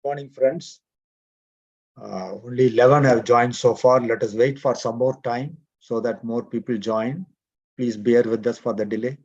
Morning, friends. Only 11 have joined so far. Let us wait for some more time so that more people join. Please bear with us for the delay.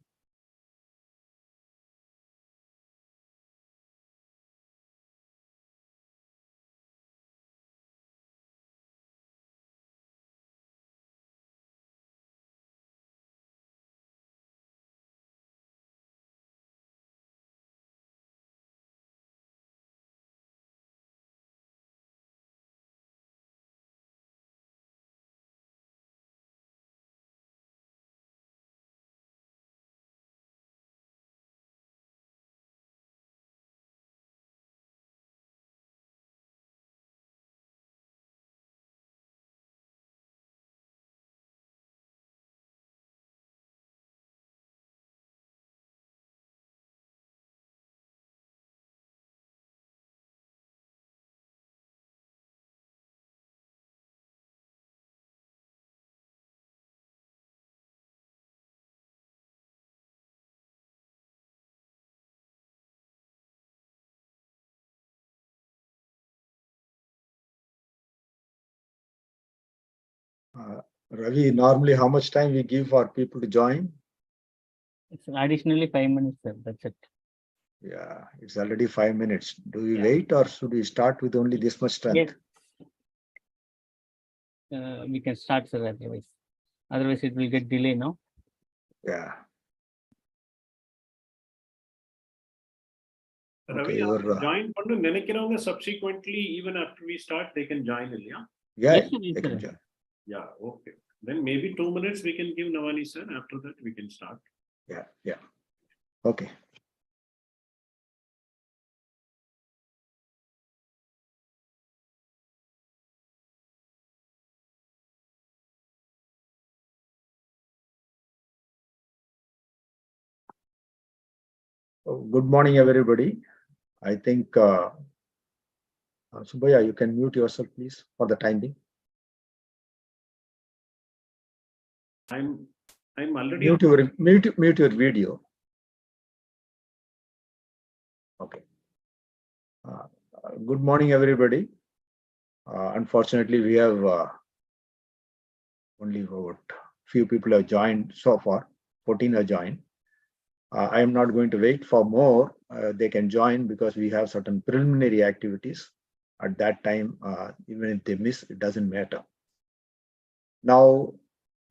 Ravi, normally how much time we give for people to join? It's additionally 5 minutes, sir. That's it. Yeah, it's already 5 minutes. Do we wait or should we start with only this much strength? We can start, sir, otherwise. Otherwise, it will get delay now. Yeah. Ravi, join pannu nenikkiravanga subsequently, even after we start, they can join in, yeah? Yeah, Yes, sir, yes, they can sir. join. Yeah, okay. Then maybe 2 minutes we can give Navani sir. After that, we can start. Yeah. Okay. Good morning, everybody. I think, Subhaya, you can mute yourself, please, for the time being. I'm already Mute your video. Okay. Good morning, everybody. Unfortunately, we have only about few people have joined so far. 14 have joined. I am not going to wait for more. They can join because we have certain preliminary activities. At that time, even if they miss, it doesn't matter. Now,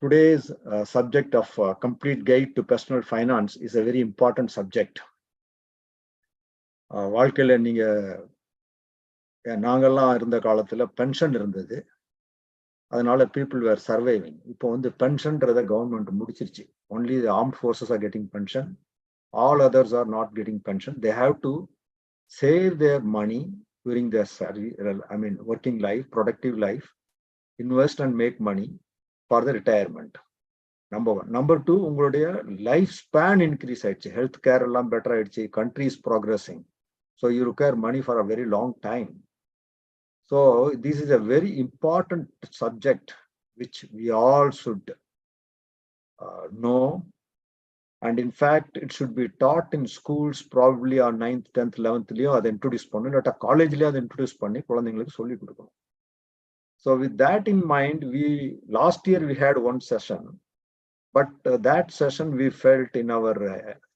today's subject of complete guide to personal finance is a very important subject. வாழ்க்கையில நீங்க நாங்கெல்லாம் இருந்த காலத்துல pension இருந்தது, அதனால people were surviving. இப்போ வந்து பென்ஷன்றத government முடிச்சிருச்சு. Only the armed forces are getting pension. All others are not getting pension. They have to save their money during their working life, productive life, invest and make money for the retirement. Number one. Number two, உங்களுடைய life span increase ஆயிடுச்சு, health care எல்லாம் better ஆயிடுச்சு, country is progressing. So you require money for a very long time. So this is a very important subject which we all should know. And in fact, it should be taught in schools probably on 9th, 10th, 11th அதை introduce பண்ணணும், இல்லாட்டா காலேஜ்லயே அதை introduce பண்ணி குழந்தைங்களுக்கு சொல்லி கொடுக்கணும். So with that in mind, last year we had one session, but that session we felt in our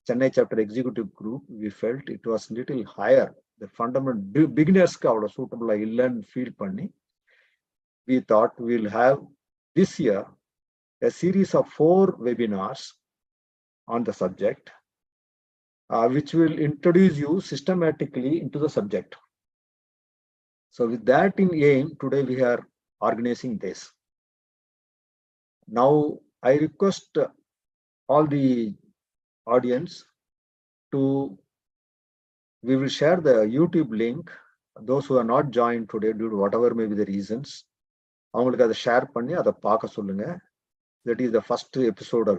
Chennai chapter executive group, we felt it was little higher. The fundamental beginners ka avlo suitable illan feel panni, we thought we'll have this year a series of 4 webinars on the subject, which will introduce you systematically into the subject. So with that in aim, today we are organizing this. Now I request all the audience we will share the YouTube link. Those who are not joined today due to whatever may be the reasons, அவங்களுக்கு அதை share பண்ணி அதை பார்க்க சொல்லுங்க. That is the first episode of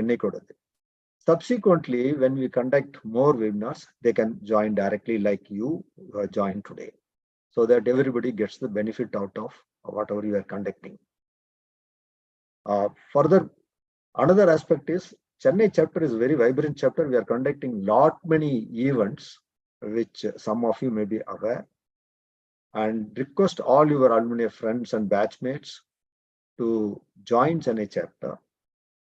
இன்னைக்கோட. Subsequently, when we conduct more webinars, they can join directly like you who have joined today, so that everybody gets the benefit out of whatever you are conducting. Further, another aspect is Chennai chapter is a very vibrant chapter. We are conducting many events, which some of you may be aware. and request all your alumni friends and batchmates to join Chennai chapter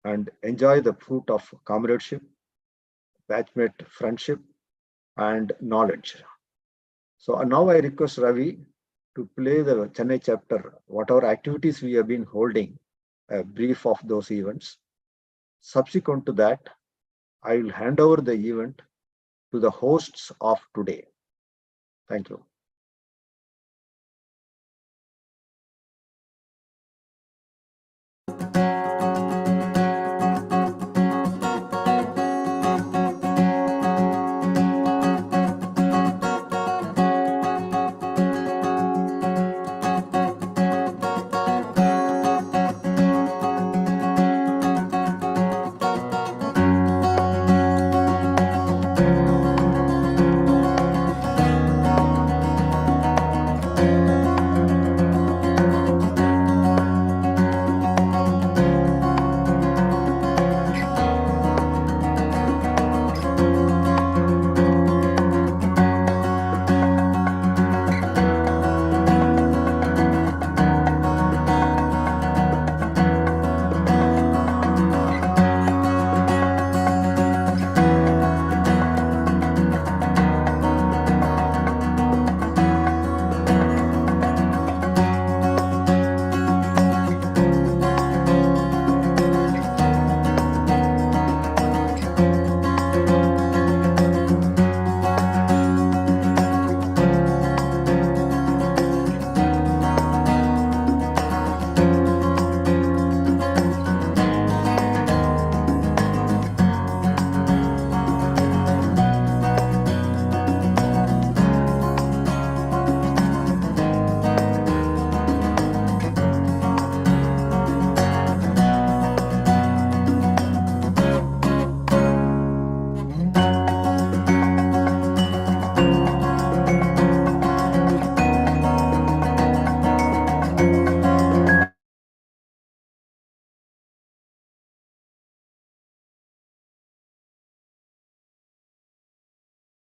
and enjoy the fruit of comradeship, batchmate friendship, and knowledge. So now I request Ravi to play the Chennai chapter, whatever activities we have been holding, a brief of those events. Subsequent to that, I will hand over the event to the hosts of today. Thank you.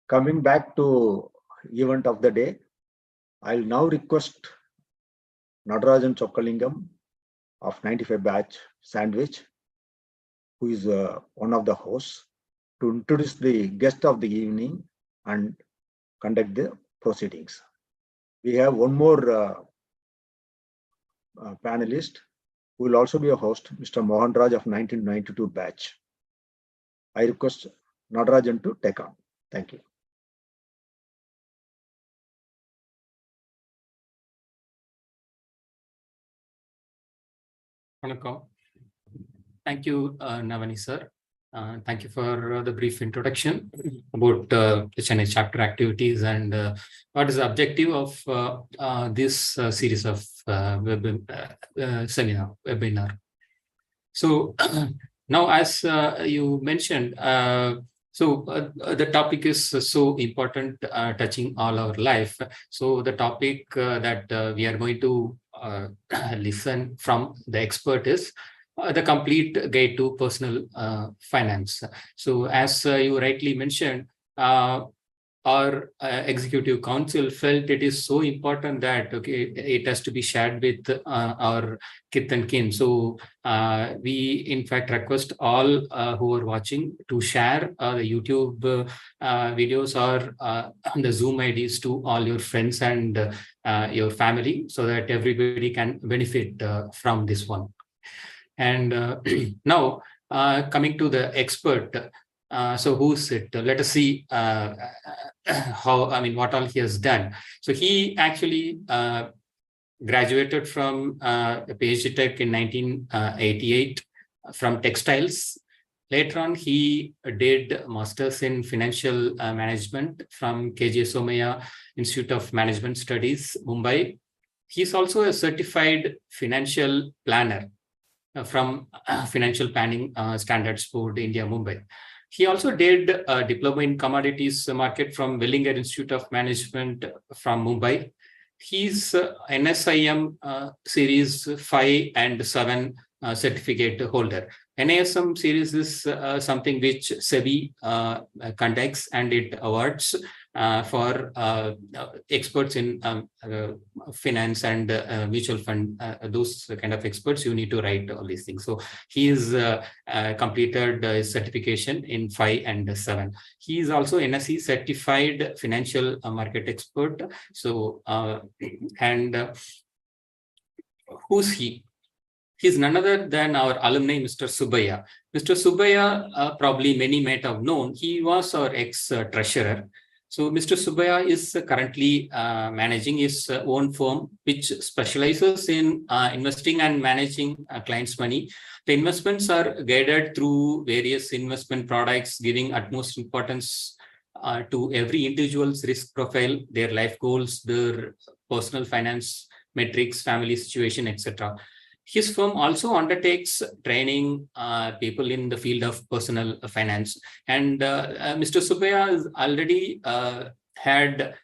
Coming back to event of the day, I'll now request Nadarajan Chokkalingam of 95 batch Sandwich, who is one of the hosts, to introduce the guest of the evening and conduct the proceedings. We have one more panelist who will also be a host, Mr. Mohan Raj of 1992 batch. I request Nadarajan to take on. Thank you. Thank you, Navani sir. Thank you for the brief introduction about the Chennai chapter activities and what is the objective of this series of webinar. So now, as you mentioned, the topic is so important, touching all our life. So the topic that we are going to listen from the expert is the complete guide to personal finance. So as you rightly mentioned, our executive council felt it is so important that it has to be shared with our kith and kin. So we in fact request all who are watching to share the YouTube videos or the Zoom IDs to all your friends and your family, so that everybody can benefit from this one. And now coming to the expert. So who's it? Let us see what all he has done. So he actually graduated from PhD Tech in 1988 from textiles. Later on, he did Masters in Financial Management from KJ Somaya Institute of Management Studies, Mumbai. He's also a certified financial planner from Financial Planning Standards Board, India, Mumbai. He also did a diploma in commodities market from Wellinger Institute of Management from Mumbai. He's NSIM Series 5 and 7 certificate holder. NASM series is something which SEBI conducts and it awards for experts in finance and mutual fund, those kind of experts, you need to write all these things. So he is completed his certification in 5 and 7. He is also NSE certified financial market expert. So and who's he? He's none other than our alumni, Mr. Subbiah. Mr. Subbiah, probably many might have known, he was our ex-treasurer. So Mr. Subbiah is currently managing his own firm, which specializes in investing and managing clients' money. The investments are guided through various investment products, giving utmost importance to every individual's risk profile, their life goals, their personal finance metrics, family situation, etc. His firm also undertakes training people in the field of personal finance. And Mr. Subbiah has already had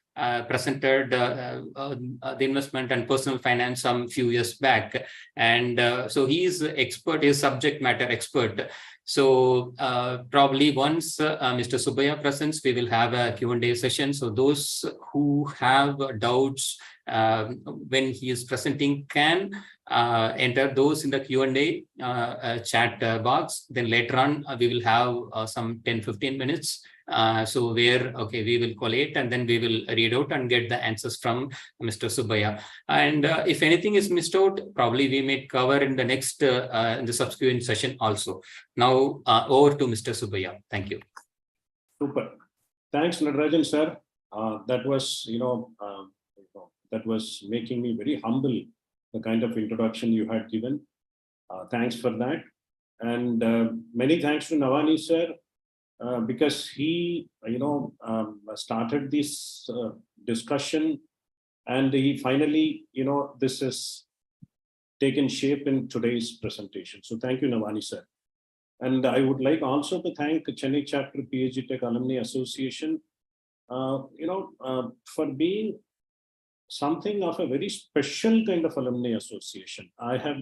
presented the investment and personal finance some few years back. And so he is expert, is subject matter expert. So probably once Mr. Subbiah presents, we will have a Q&A session. So those who have doubts when he is presenting can enter those in the Q&A chat box. Then later on, we will have some 10-15 minutes. So where, okay, we will collate and then we will read out and get the answers from Mr. Subbiah. And if anything is missed out, probably we may cover in the next, in the subsequent session also. Now, over to Mr. Subbiah. Thank you. Super. Thanks, Natarajan sir. That was, that was making me very humble, the kind of introduction you had given. Thanks for that. And many thanks to Navani sir, because he, started this discussion, and he finally, this has taken shape in today's presentation. So thank you, Navani sir. And I would like also to thank the Chennai Chapter PhD Tech Alumni Association, for being something of a very special kind of alumni association. I have,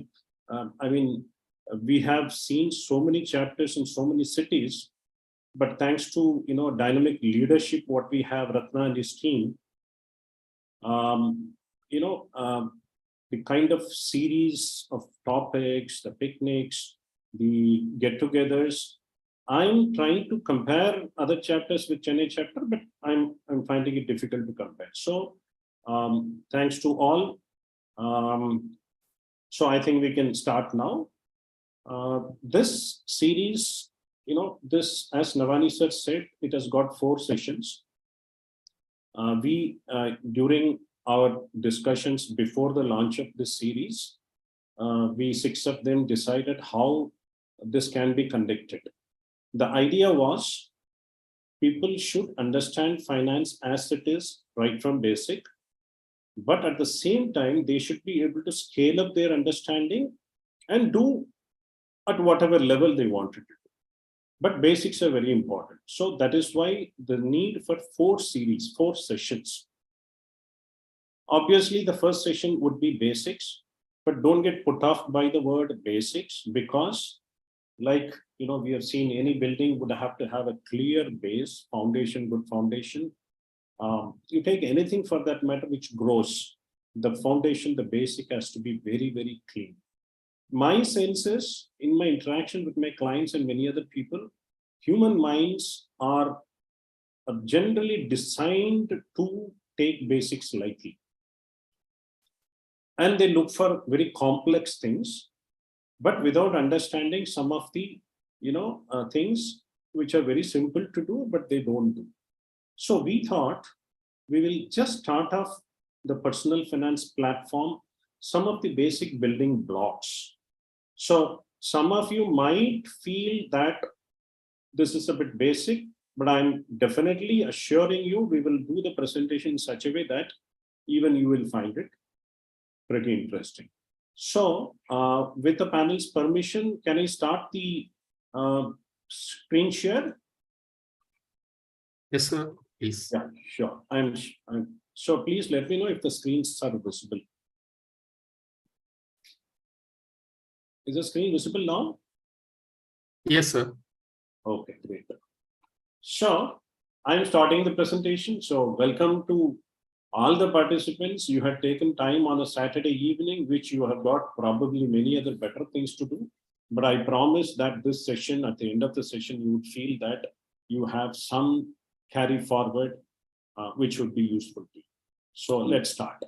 we have seen so many chapters in so many cities, but thanks to dynamic leadership, what we have, Ratna and his team, the kind of series of topics, the picnics, the get-togethers. I'm trying to compare other chapters with Chennai chapter, but I'm finding it difficult to compare. So thanks to all. So I think we can start now. This series, this, as Navani sir said, it has got 4 sessions. During our discussions before the launch of this series, we 6 of them decided how this can be conducted. The idea was people should understand finance as it is right from basic, but at the same time, they should be able to scale up their understanding and do at whatever level they want to do. But basics are very important. So that is why the need for 4 series, 4 sessions. Obviously, the first session would be basics, but don't get put off by the word basics, because like, we have seen any building would have to have a clear base, foundation, good foundation. You take anything for that matter which grows, the foundation, the basic has to be very, very clean. My sense is, in my interaction with my clients and many other people, human minds are generally designed to take basics lightly. And they look for very complex things, but without understanding some of the, things which are very simple to do, but they don't do. So we thought we will just start off the personal finance platform, some of the basic building blocks. So some of you might feel that this is a bit basic, but I'm definitely assuring you we will do the presentation in such a way that even you will find it pretty interesting. So with the panel's permission, can I start the screen share? Yes, sir. Please. Yeah, sure. So please let me know if the screens are visible. Is the screen visible now? Yes, sir. Okay, great. So I'm starting the presentation. So welcome to all the participants. You had taken time on a Saturday evening, which you have got probably many other better things to do. But I promise that this session, at the end of the session, you would feel that you have some carry forward, which would be useful to you. So let's start.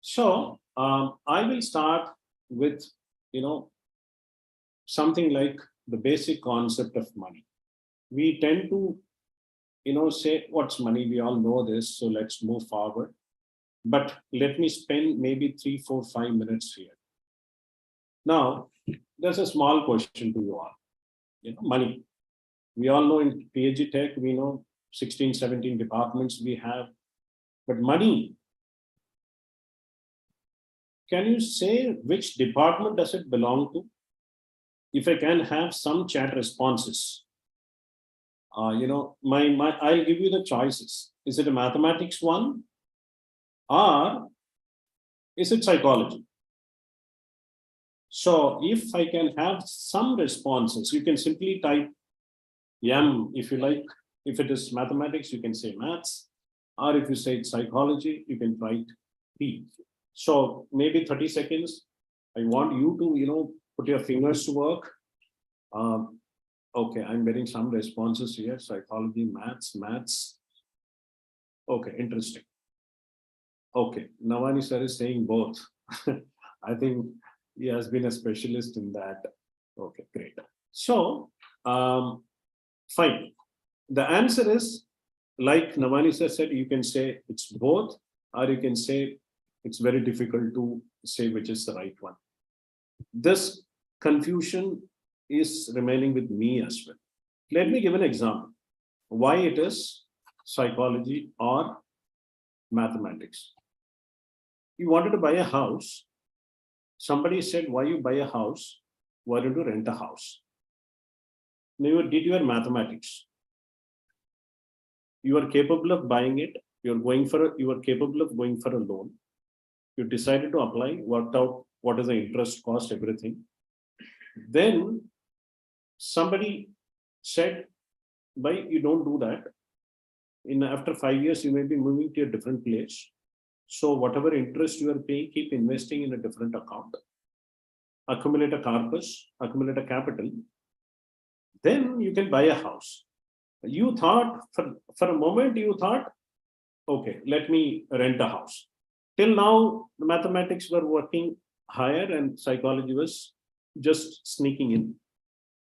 So I will start with, something like the basic concept of money. We tend to, say what's money? We all know this. So let's move forward. But let me spend maybe 3, 4, 5 minutes here. Now, there's a small question to you all. Money. We all know in PhD Tech, we know 16, 17 departments we have. But money, can you say which department does it belong to? If I can have some chat responses. I'll give you the choices. Is it a mathematics one? Or is it psychology? So if I can have some responses, you can simply type M if you like. If it is mathematics, you can say maths. Or if you say it's psychology, you can write P. So maybe 30 seconds. I want you to, put your fingers to work. Okay, I'm getting some responses here. Psychology, maths. Okay, interesting. Okay, Navani sir is saying both. I think he has been a specialist in that. Okay, great. So, fine. The answer is, like Navani sir said, you can say it's both, or you can say it's very difficult to say which is the right one. This confusion is remaining with me as well. Let me give an example. Why it is psychology or mathematics. You wanted to buy a house. Somebody said, why you buy a house? Why don't you rent a house? Now you did your mathematics. You are capable of buying it. You are capable of going for a loan. You decided to apply, worked out what is the interest cost, everything. Then somebody said, why you don't do that? After 5 years, you may be moving to a different place. So whatever interest you are paying, keep investing in a different account. Accumulate a corpus, accumulate a capital. Then you can buy a house. You thought, for a moment, you thought, okay, let me rent a house. Till now, the mathematics were working higher and psychology was just sneaking in.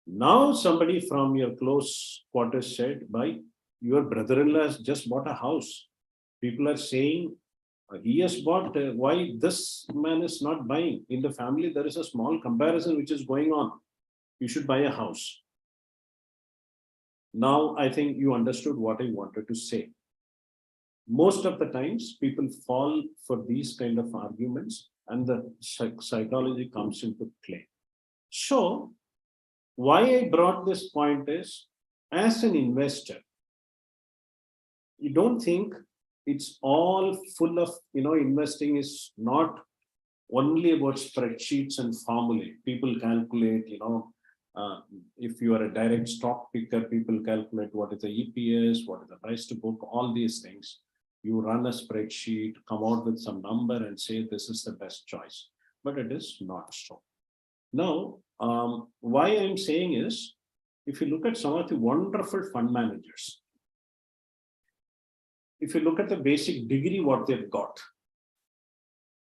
Now somebody from your close quarters said, by your brother-in-law has just bought a house. People are saying, he has bought, why this man is not buying? In the family, there is a small comparison which is going on. You should buy a house. Now, I think you understood what I wanted to say. Most of the times, people fall for these kind of arguments and the psychology comes into play. So, why I brought this point is, as an investor, you don't think it's all full of, investing is not only about spreadsheets and formulae. People calculate, if you are a direct stock picker, people calculate what is the EPS, what is the price to book, all these things. You run a spreadsheet, come out with some number and say this is the best choice. But it is not so. Now, why I'm saying is, if you look at some of the wonderful fund managers, if you look at the basic degree, what they've got,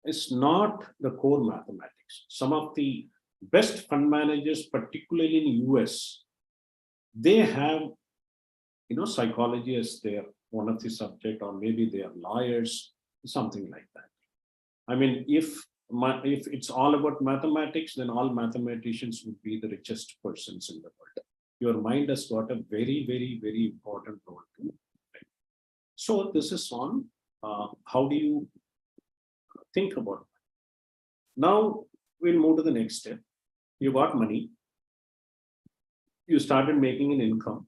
it's not the core mathematics. Some of the best fund managers, particularly in US, they have, psychology as their one of the subject, or maybe they are lawyers, something like that. I mean, if it's all about mathematics, then all mathematicians would be the richest persons in the world. Your mind has got a very, very, very important role to play. So this is on how do you think about it. Now we'll move to the next step. You got money. You started making an income.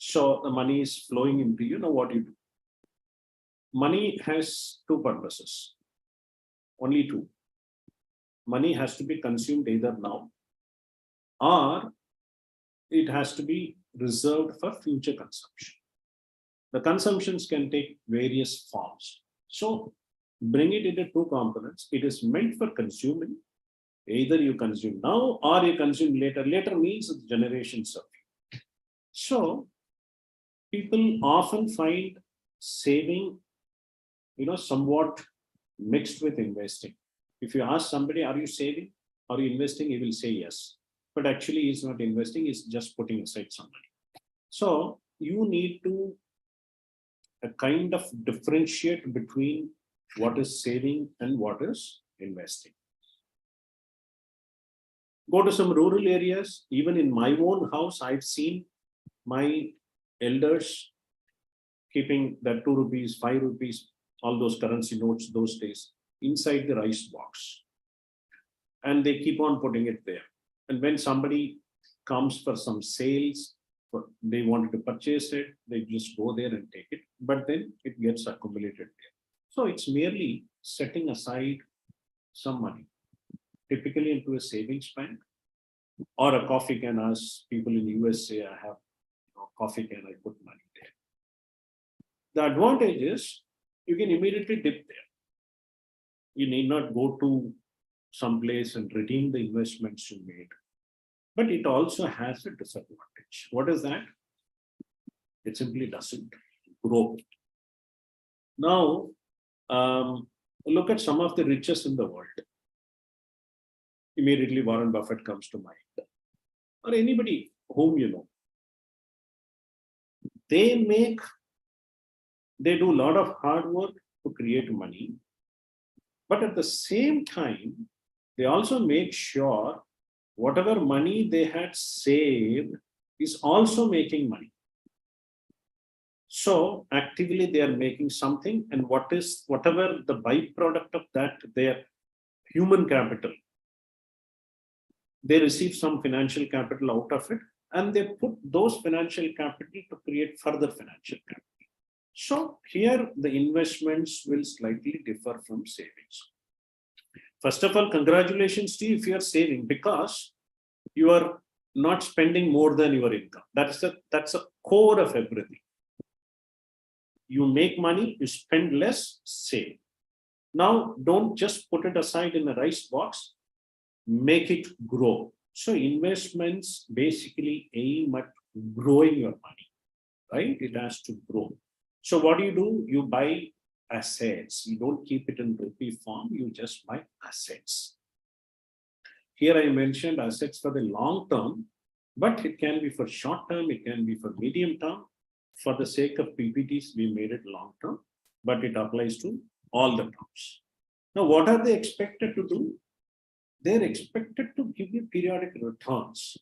So the money is flowing into you. Now what you do? Money has two purposes. Only two. Money has to be consumed either now or it has to be reserved for future consumption. The consumptions can take various forms. So bring it into two components. It is meant for consuming. Either you consume now or you consume later. Later means generations of you. So people often find saving, somewhat mixed with investing. If you ask somebody, are you saving? Are you investing? He will say yes. But actually he's not investing, he's just putting aside some money. So you need to kind of differentiate between what is saving and what is investing. Go to some rural areas. Even in my own house, I've seen my elders keeping that 2 rupees, 5 rupees, all those currency notes those days inside the rice box. And they keep on putting it there. And when somebody comes for some sales, they wanted to purchase it, they just go there and take it, but then it gets accumulated there. So it's merely setting aside some money, typically into a savings bank or a coffee can. As people in the US say, I have coffee can, I put money there. The advantage is you can immediately dip there. You need not go to some place and redeem the investments you made. But it also has a disadvantage. What is that? It simply doesn't grow. Now, look at some of the richest in the world. Immediately Warren Buffett comes to mind, or anybody whom you know. They do a lot of hard work to create money, but at the same time, they also make sure whatever money they had saved is also making money. So actively they are making something, and whatever the byproduct of that, their human capital, they receive some financial capital out of it, and they put those financial capital to create further financial capital. So here the investments will slightly differ from savings. First of all, congratulations to you if you are saving, because you are not spending more than your income. That's a core of everything. You make money, you spend less, save. Now, don't just put it aside in a rice box, make it grow. So investments basically aim at growing your money, right? It has to grow. So what do? You buy assets. You don't keep it in rupee form, you just buy assets. Here I mentioned assets for the long term, but it can be for short term, it can be for medium term. For the sake of PPTs, we made it long term, but it applies to all the terms. Now, what are they expected to do? They're expected to give you periodic returns.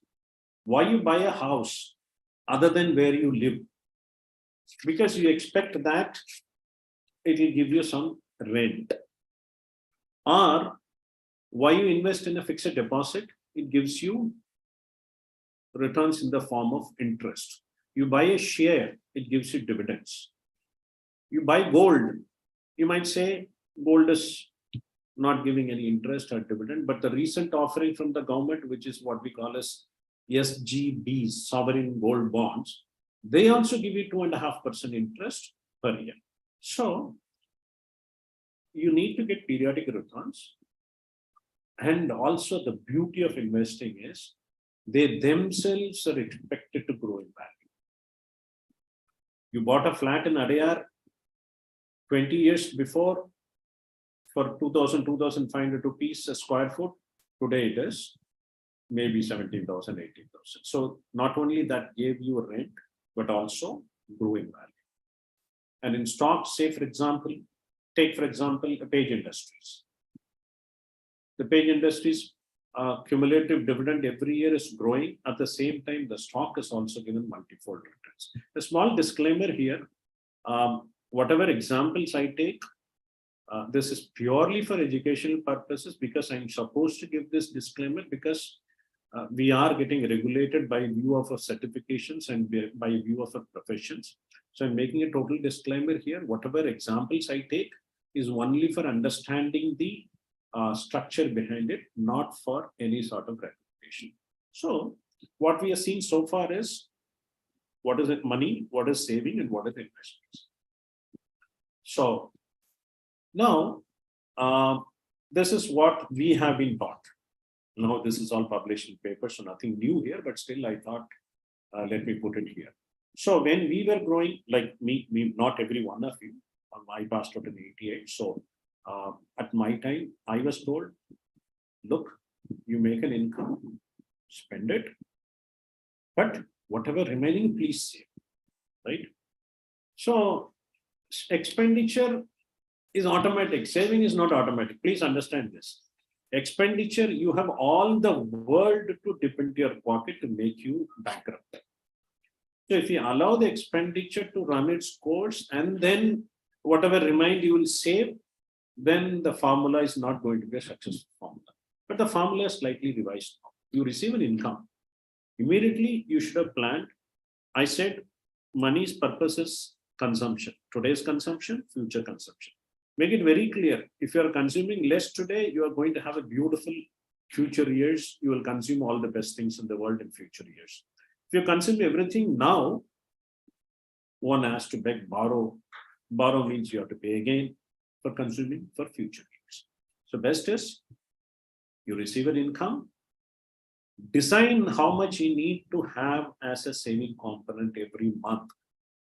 Why you buy a house other than where you live? Because you expect that it will give you some rent. Or why you invest in a fixed deposit? It gives you returns in the form of interest. You buy a share, it gives you dividends. You buy gold, you might say gold is not giving any interest or dividend, but the recent offering from the government, which is what we call as SGBs, sovereign gold bonds, they also give you 2.5% interest per year. So you need to get periodic returns. And also the beauty of investing is they themselves are expected to grow in value. You bought a flat in Adyar 20 years before for 2,000, 2,500 rupees a square foot. Today it is maybe 17,000, 18,000. So not only that gave you a rent, but also growing value. And in stocks, say for example, take for example, Page Industries. The Page Industries cumulative dividend every year is growing. At the same time, the stock is also given multifold returns. A small disclaimer here, whatever examples I take, this is purely for educational purposes, because I'm supposed to give this disclaimer because we are getting regulated by view of our certifications and by view of our professions. So I'm making a total disclaimer here. Whatever examples I take is only for understanding the structure behind it, not for any sort of recommendation. So what we are seeing so far is what is it money, what is saving, and what is investments. So now this is what we have been taught. Now this is all published in paper, so nothing new here, but still I thought, let me put it here. So when we were growing, like me, not every one of you, I passed out in '88. So at my time, I was told, look, you make an income, spend it, but whatever remaining, please save, right? So expenditure is automatic, saving is not automatic. Please understand this. Expenditure, you have all the world to dip into your pocket to make you bankrupt. So if you allow the expenditure to run its course and then whatever remained you will save, then the formula is not going to be a successful formula. But the formula is slightly revised now. You receive an income. Immediately you should have planned. I said money's purpose is consumption. Today's consumption, future consumption. Make it very clear. If you are consuming less today, you are going to have a beautiful future years. You will consume all the best things in the world in future years. If you consume everything now, one has to beg, borrow. Borrow means you have to pay again for consuming for future years. So best is you receive an income, design how much you need to have as a saving component every month.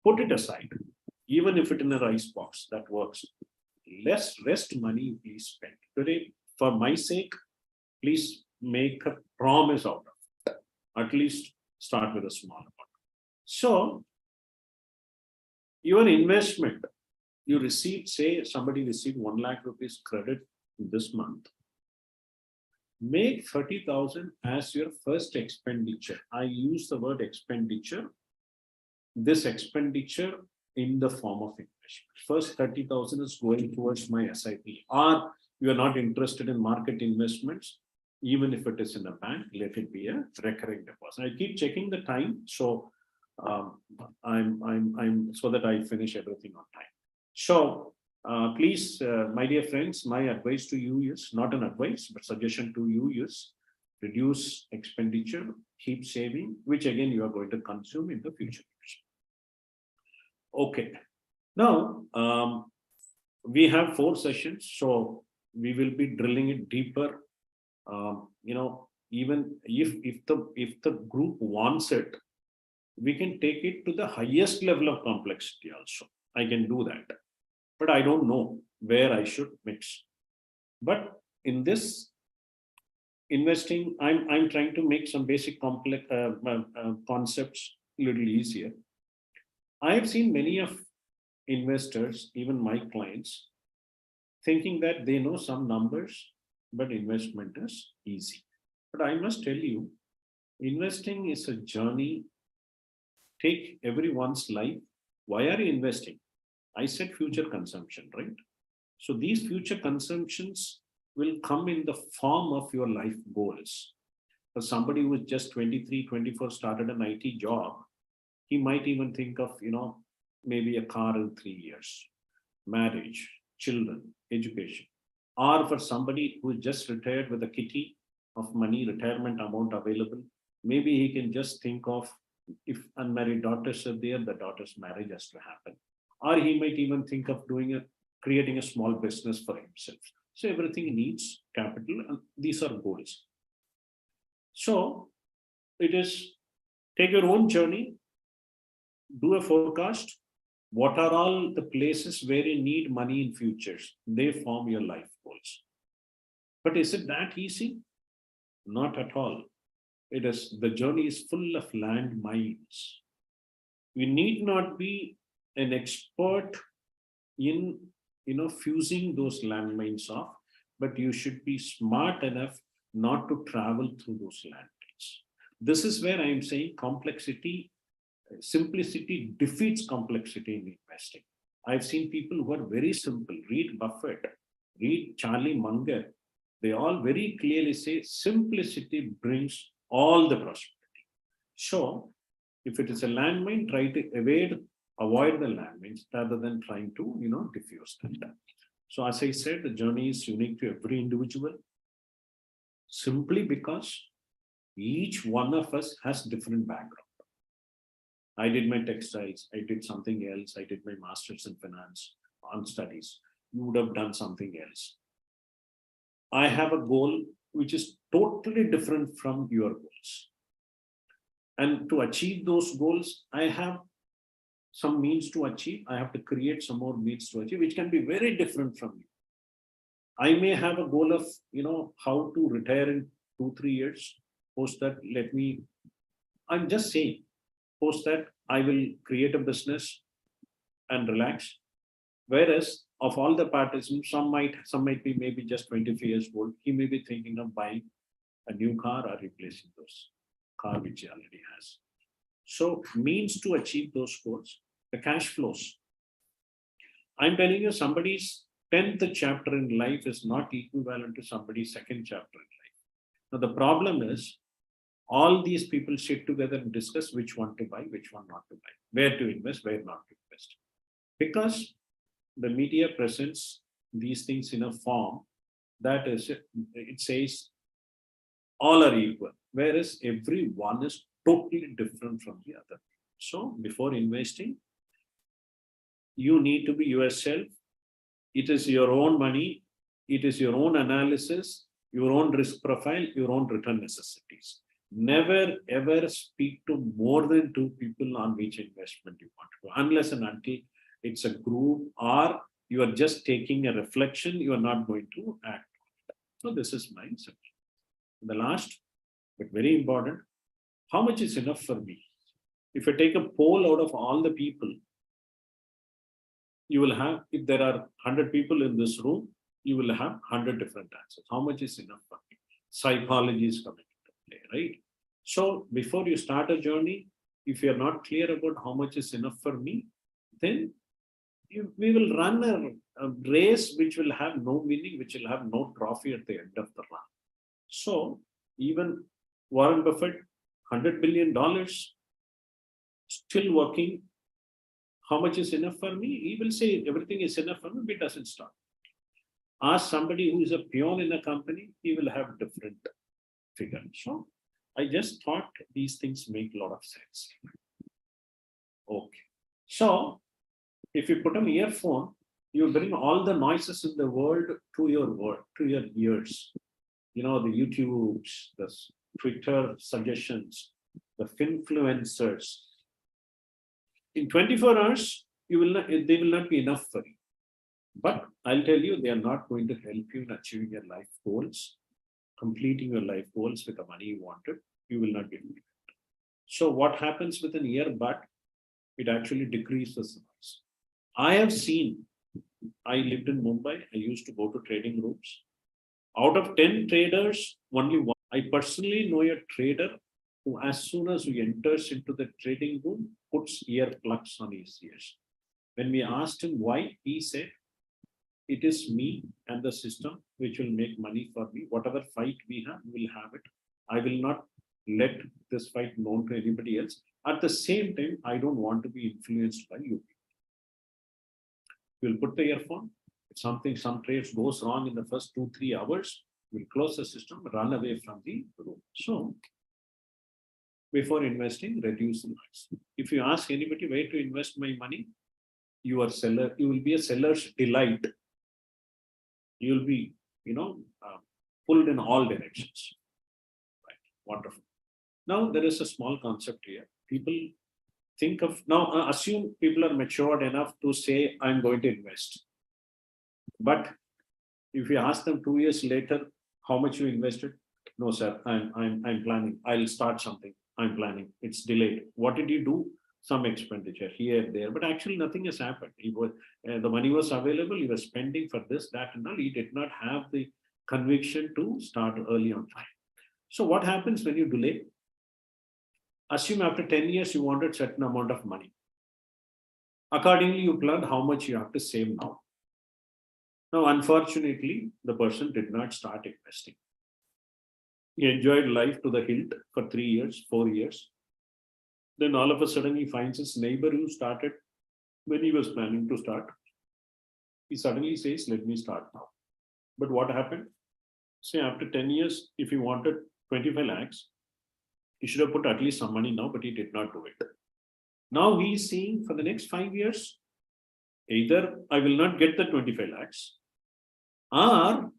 Put it aside, even if it in a rice box, that works. Less rest money, please spend. Today, for my sake, please make a promise out of it. At least start with a small amount. So, your investment, you received, say somebody received 1 lakh rupees credit this month. Make 30,000 as your first expenditure. I use the word expenditure. This expenditure in the form of investment. First 30,000 is going towards my SIP. Or you are not interested in market investments, even if it is in a bank, let it be a recurring deposit. I keep checking the time, so I'm so that I finish everything on time. So please, my dear friends, my advice to you is not an advice, but suggestion to you is reduce expenditure, keep saving, which again you are going to consume in the future. Okay. Now, we have 4 sessions, so we will be drilling it deeper. Even if the group wants it, we can take it to the highest level of complexity also. I can do that, but I don't know where I should mix. But in this investing, I'm trying to make some basic complex concepts a little easier. I have seen many of investors, even my clients, thinking that they know some numbers, but investment is easy. But I must tell you, investing is a journey. Take everyone's life. Why are you investing? I said future consumption, right? So these future consumptions will come in the form of your life goals. For somebody who is just 23, 24, started an IT job, he might even think of, maybe a car in 3 years, marriage, children, education. Or for somebody who just retired with a kitty of money, retirement amount available, maybe he can just think of, if unmarried daughters are there, the daughter's marriage has to happen. Or he might even think of creating a small business for himself. So everything needs capital, and these are goals. So it is, take your own journey, do a forecast. What are all the places where you need money in futures? They form your life goals. But is it that easy? Not at all. It is, the journey is full of landmines. You need not be an expert in fusing those landmines off, but you should be smart enough not to travel through those landmines. This is where I am saying simplicity defeats complexity in investing. I've seen people who are very simple. Read Buffett, read Charlie Munger. They all very clearly say simplicity brings all the prosperity. So if it is a landmine, try to avoid the landmines rather than trying to, diffuse them. So as I said, the journey is unique to every individual, simply because Each one of us has different background. I did my textiles, I did something else, I did my master's in finance on studies. You would have done something else. I have a goal which is totally different from your goals. And to achieve those goals, I have some means to achieve. I have to create some more means to achieve, which can be very different from you. I may have a goal of, how to retire in 2-3 years. Post that, I'm just saying, post that I will create a business and relax. Whereas of all the participants, some might be maybe just 25 years old. He may be thinking of buying a new car or replacing those car which he already has. So means to achieve those goals, the cash flows. I'm telling you, somebody's 10th chapter in life is not equivalent to somebody's 2nd chapter in life. Now the problem is, all these people sit together and discuss which one to buy, which one not to buy, where to invest, where not to invest. Because the media presents these things in a form that is, it says all are equal, whereas every one is totally different from the other. So before investing, you need to be yourself. It is your own money. It is your own analysis, your own risk profile, your own return necessities. Never ever speak to more than 2 people on which investment you want to go, unless and until it's a group or you are just taking a reflection, you are not going to act. So this is my subject. The last, but very important, how much is enough for me? If I take a poll out of all the people, you will have, if there are 100 people in this room, you will have 100 different answers. How much is enough for me? Psychology is coming into play, right? So before you start a journey, if you are not clear about how much is enough for me, then we will run a race which will have no meaning, which will have no trophy at the end of the run. So even Warren Buffett, $100 billion, still working. How much is enough for me? He will say everything is enough for me, but it doesn't stop. Ask somebody who is a peon in a company, he will have different figure. So I just thought these things make a lot of sense. Okay. So if you put an earphone, you bring all the noises in the world to your ears. The YouTubes, the Twitter suggestions, the influencers. In 24 hours, they will not be enough for you. But I'll tell you, they are not going to help you in achieving your life goals, completing your life goals with the money you wanted. You will not be able to do it. So what happens with an earbud? It actually decreases the noise. I have seen, I lived in Mumbai. I used to go to trading rooms. Out of 10 traders, only one. I personally know a trader who, as soon as he enters into the trading room, puts earplugs on his ears. When we asked him why, he said, it is me and the system which will make money for me. Whatever fight we have, we will have it. I will not let this fight known to anybody else. At the same time, I don't want to be influenced by you. We'll put the earphone. If some trades goes wrong in the first 2-3 hours, we'll close the system, run away from the room. So before investing, reduce the noise. If you ask anybody where to invest my money, you will be a seller's delight. You will be, pulled in all directions. Right. Wonderful. Now there is a small concept here. People think of, now assume people are matured enough to say, I'm going to invest. But if you ask them 2 years later, how much you invested? No, sir, I'm planning. I'll start something. I'm planning. It's delayed. What did you do? Some expenditure here, there, but actually nothing has happened. The money was available. He was spending for this, that, and all. He did not have the conviction to start early on time. So what happens when you delay? Assume after 10 years, you wanted a certain amount of money. Accordingly, you planned how much you have to save now. Now, unfortunately, the person did not start investing. He enjoyed life to the hilt for 3 years, 4 years. Then all of a sudden, he finds his neighbor who started when he was planning to start. He suddenly says, let me start now. But what happened? Say after 10 years, if he wanted 25 lakhs, He should have put at least some money now, but he did not do it. Now he is seeing for the next 5 years, either I will not get the 25 lakhs, or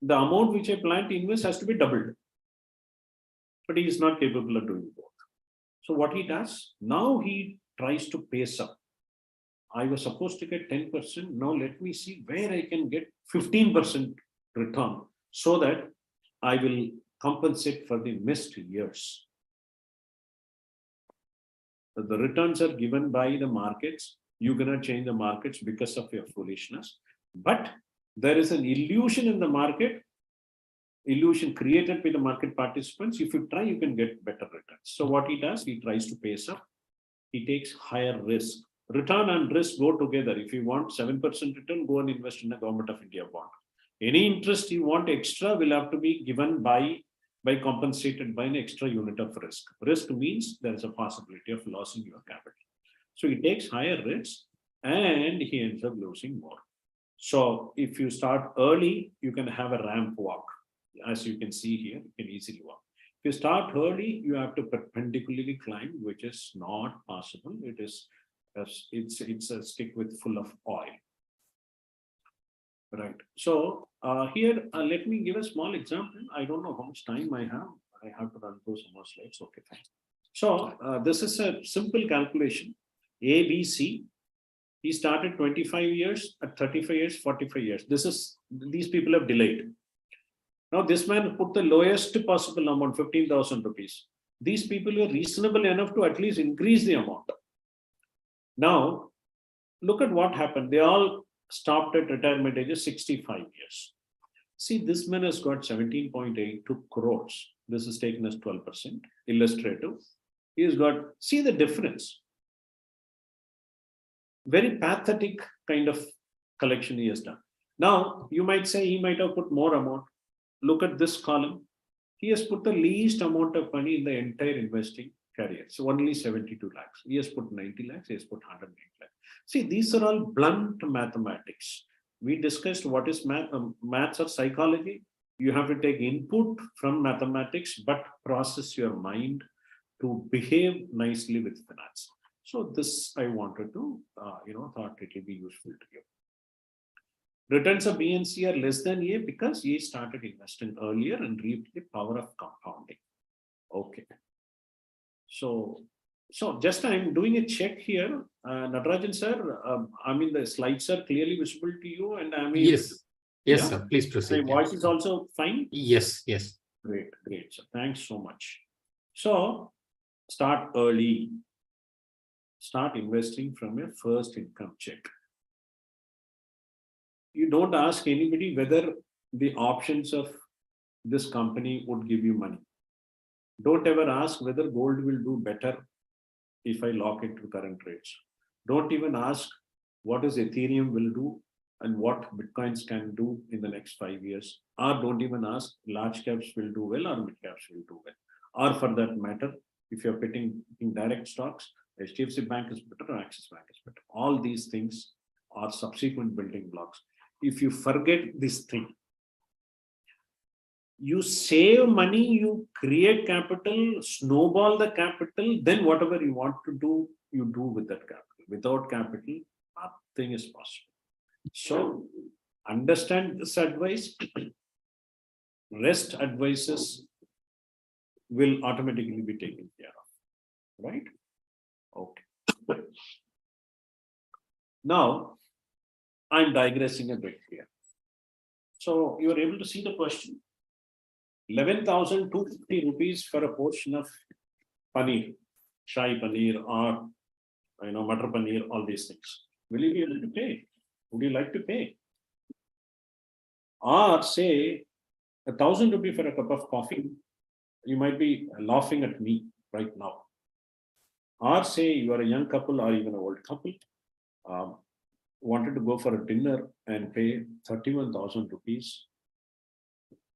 the amount which I plan to invest has to be doubled. But he is not capable of doing both. So what he does, now he tries to pace up. I was supposed to get 10%. Now let me see where I can get 15% return so that I will compensate for the missed years. The returns are given by the markets. You cannot change the markets because of your foolishness. But there is an illusion in the market, illusion created by the market participants. If you try, you can get better returns. So what he does, he tries to pace up. He takes higher risk. Return and risk go together. If you want 7% return, go and invest in a Government of India bond. Any interest you want extra will have to be given by compensated by an extra unit of risk. Risk means there is a possibility of losing your capital. So he takes higher risk and he ends up losing more. So if you start early, you can have a ramp walk. As you can see here, you can easily walk. If you start early, you have to perpendicularly climb, which is not possible. It is it's a stick with full of oil. Right. So here, let me give a small example. I don't know how much time I have. I have to run through some more slides. Okay, fine. So this is a simple calculation. A, B, C. He started 25 years, at 35 years, 45 years. These people have delayed. Now this man put the lowest possible amount, 15,000 rupees. These people were reasonable enough to at least increase the amount. Now, look at what happened. They all stopped at retirement age of 65 years. See, this man has got 17.82 crores. This is taken as 12%, illustrative. He has got, see the difference. Very pathetic kind of collection he has done. Now, you might say he might have put more amount. Look at this column. He has put the least amount of money in the entire investing career. So only 72 lakhs. He has put 90 lakhs. He has put 108 lakhs. See, these are all blunt mathematics. We discussed what is maths or psychology. You have to take input from mathematics, but process your mind to behave nicely with finance. So this I wanted to, thought it will be useful to you. Returns of B and C are less than A because he started investing earlier and reaped the power of compounding. Okay. So just I'm doing a check here. Natarajan sir, the slides are clearly visible to you, and Yes, yeah? sir. Please proceed. My voice is also fine? Yes. Great. So thanks so much. So start early. Start investing from your first income check. You don't ask anybody whether the options of this company would give you money. Don't ever ask whether gold will do better if I lock into current rates. Don't even ask what is Ethereum will do and what Bitcoins can do in the next 5 years. Or don't even ask large caps will do well or mid caps will do well. Or for that matter, if you're putting in direct stocks, HDFC Bank is better or Axis Bank is better. All these things are subsequent building blocks. If you forget this thing, you save money, you create capital, snowball the capital, then whatever you want to do, you do with that capital. Without capital, nothing is possible. So understand this advice. Rest advices will automatically be taken care of, right? Okay. Now, I'm digressing a bit here. So you are able to see the question. 11,250 rupees for a portion of paneer, shahi paneer, or matar paneer, all these things. Will you be able to pay? Would you like to pay? Or say 1,000 rupees for a cup of coffee. You might be laughing at me right now. Or say you are a young couple or even an old couple, wanted to go for a dinner and pay 31,000 rupees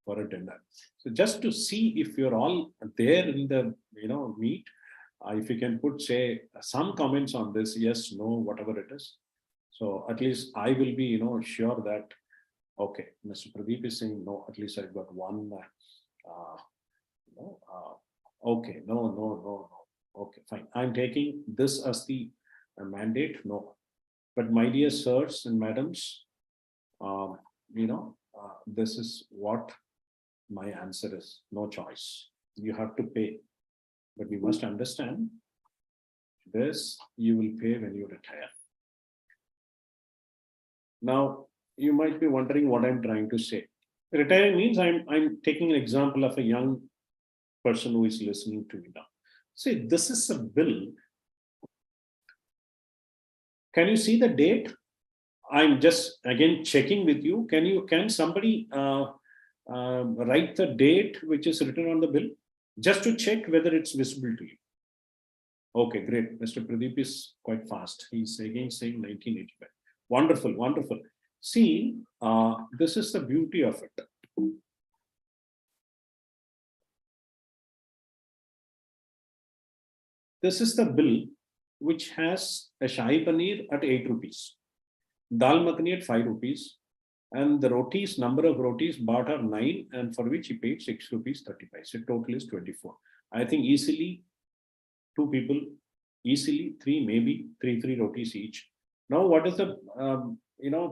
for a dinner. So just to see if you're all there in the meet, if you can put say some comments on this, yes, no, whatever it is. So at least I will be sure that okay, Mr. Pradeep is saying no, at least I've got one Okay, no. Okay, fine. I'm taking this as the mandate. No, but my dear sirs and madams, this is what my answer is. No choice. You have to pay, but you must understand this. You will pay when you retire. Now, you might be wondering what I'm trying to say. Retiring means I'm taking an example of a young person who is listening to me now. See, this is a bill. Can you see the date? I'm just again checking with you. Can somebody write the date which is written on the bill just to check whether it's visible to you? Okay, great. Mr. Pradeep is quite fast. He's again saying 1985. Wonderful, wonderful. See, this is the beauty of it. This is the bill which has a shahi paneer at 8 rupees, dal makhani at 5 rupees, and the rotis, number of rotis bought are 9, and for which he paid 6 rupees 35. So total is 24. I think easily 2 people, easily 3, maybe 3 rotis each. Now, what is the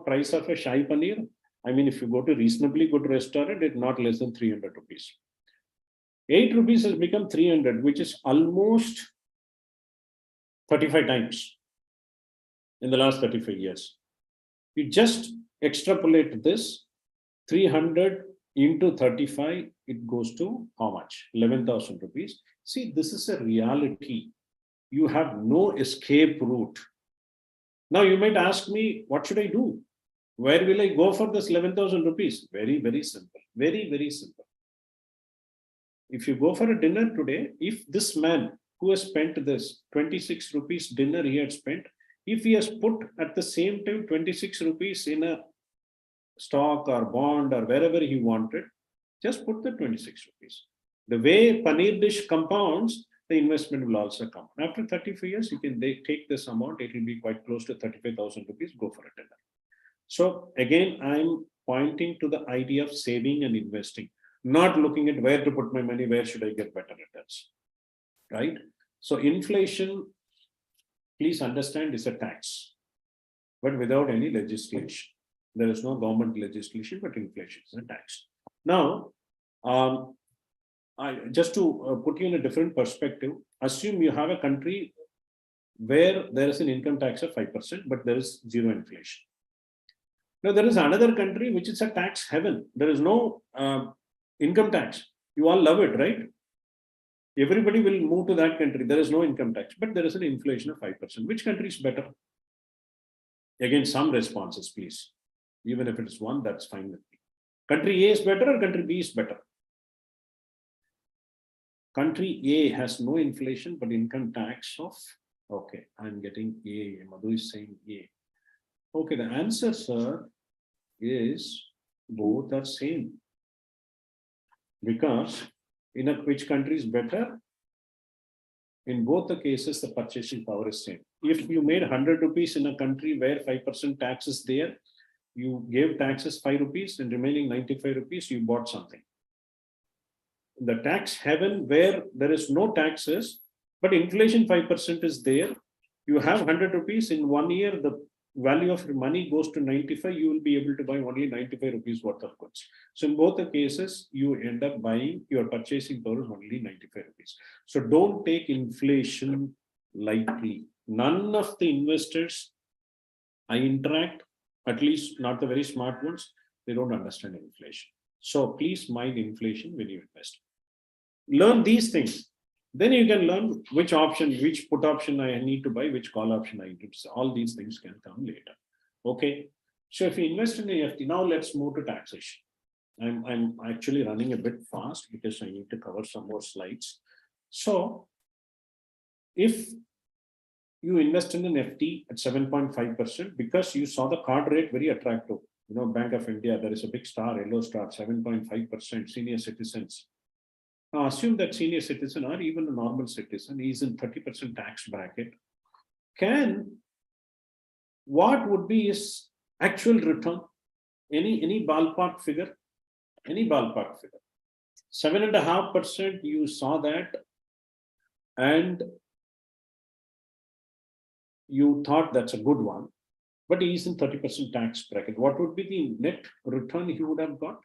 price of a shahi paneer? I mean, if you go to reasonably good restaurant, it's not less than 300 rupees. 8 rupees has become 300, which is almost 35 times in the last 35 years. You just extrapolate this 300 into 35, it goes to how much? 11,000 rupees. See, this is a reality. You have no escape route. Now, you might ask me, what should I do? Where will I go for this 11,000 rupees? Very, very simple. Very, very simple. If you go for a dinner today, if this man who has spent this 26 rupees dinner he had spent, if he has put at the same time 26 rupees in a stock or bond or wherever he wanted, just put the 26 rupees. The way paneer dish compounds, the investment will also come. After 35 years, you can take this amount, it will be quite close to 35,000 rupees, go for a dinner. So again, I'm pointing to the idea of saving and investing, not looking at where to put my money, where should I get better returns, right? So inflation, please understand, is a tax, but without any legislation. There is no government legislation, but inflation is a tax. Now, just to put you in a different perspective, assume you have a country where there is an income tax of 5%, but there is zero inflation. Now, there is another country which is a tax heaven. There is no income tax. You all love it, right? Everybody will move to that country. There is no income tax, but there is an inflation of 5%. Which country is better? Again, some responses, please. Even if it is one, that's fine with me. Country A is better or country B is better? Country A has no inflation, but income tax of, okay, I'm getting A. Madhu is saying A. Okay, the answer, sir, is both are same. Because in which country is better? In both the cases, the purchasing power is same. If you made 100 rupees in a country where 5% tax is there, you gave taxes 5 rupees and remaining 95 rupees, you bought something. The tax heaven where there is no taxes, but inflation 5% is there. You have 100 rupees in 1 year, the value of your money goes to 95, you will be able to buy only 95 rupees worth of goods. So in both the cases, you end up buying, your purchasing power is only 95 rupees. So don't take inflation lightly. None of the investors I interact, at least not the very smart ones, they don't understand inflation. So please mind inflation when you invest. Learn these things. Then you can learn which option, which put option I need to buy, which call option I need to sell. All these things can come later. Okay. So if you invest in AFT, now let's move to taxation. I'm actually running a bit fast because I need to cover some more slides. So if you invest in an FT at 7.5% because you saw the card rate very attractive. You know, Bank of India, there is a big star, yellow star, 7.5% senior citizens. Now assume that senior citizen or even a normal citizen is in 30% tax bracket. What would be his actual return? Any ballpark figure? Any ballpark figure? 7.5%, you saw that and you thought that's a good one, but he's in 30% tax bracket, what would be the net return he would have got?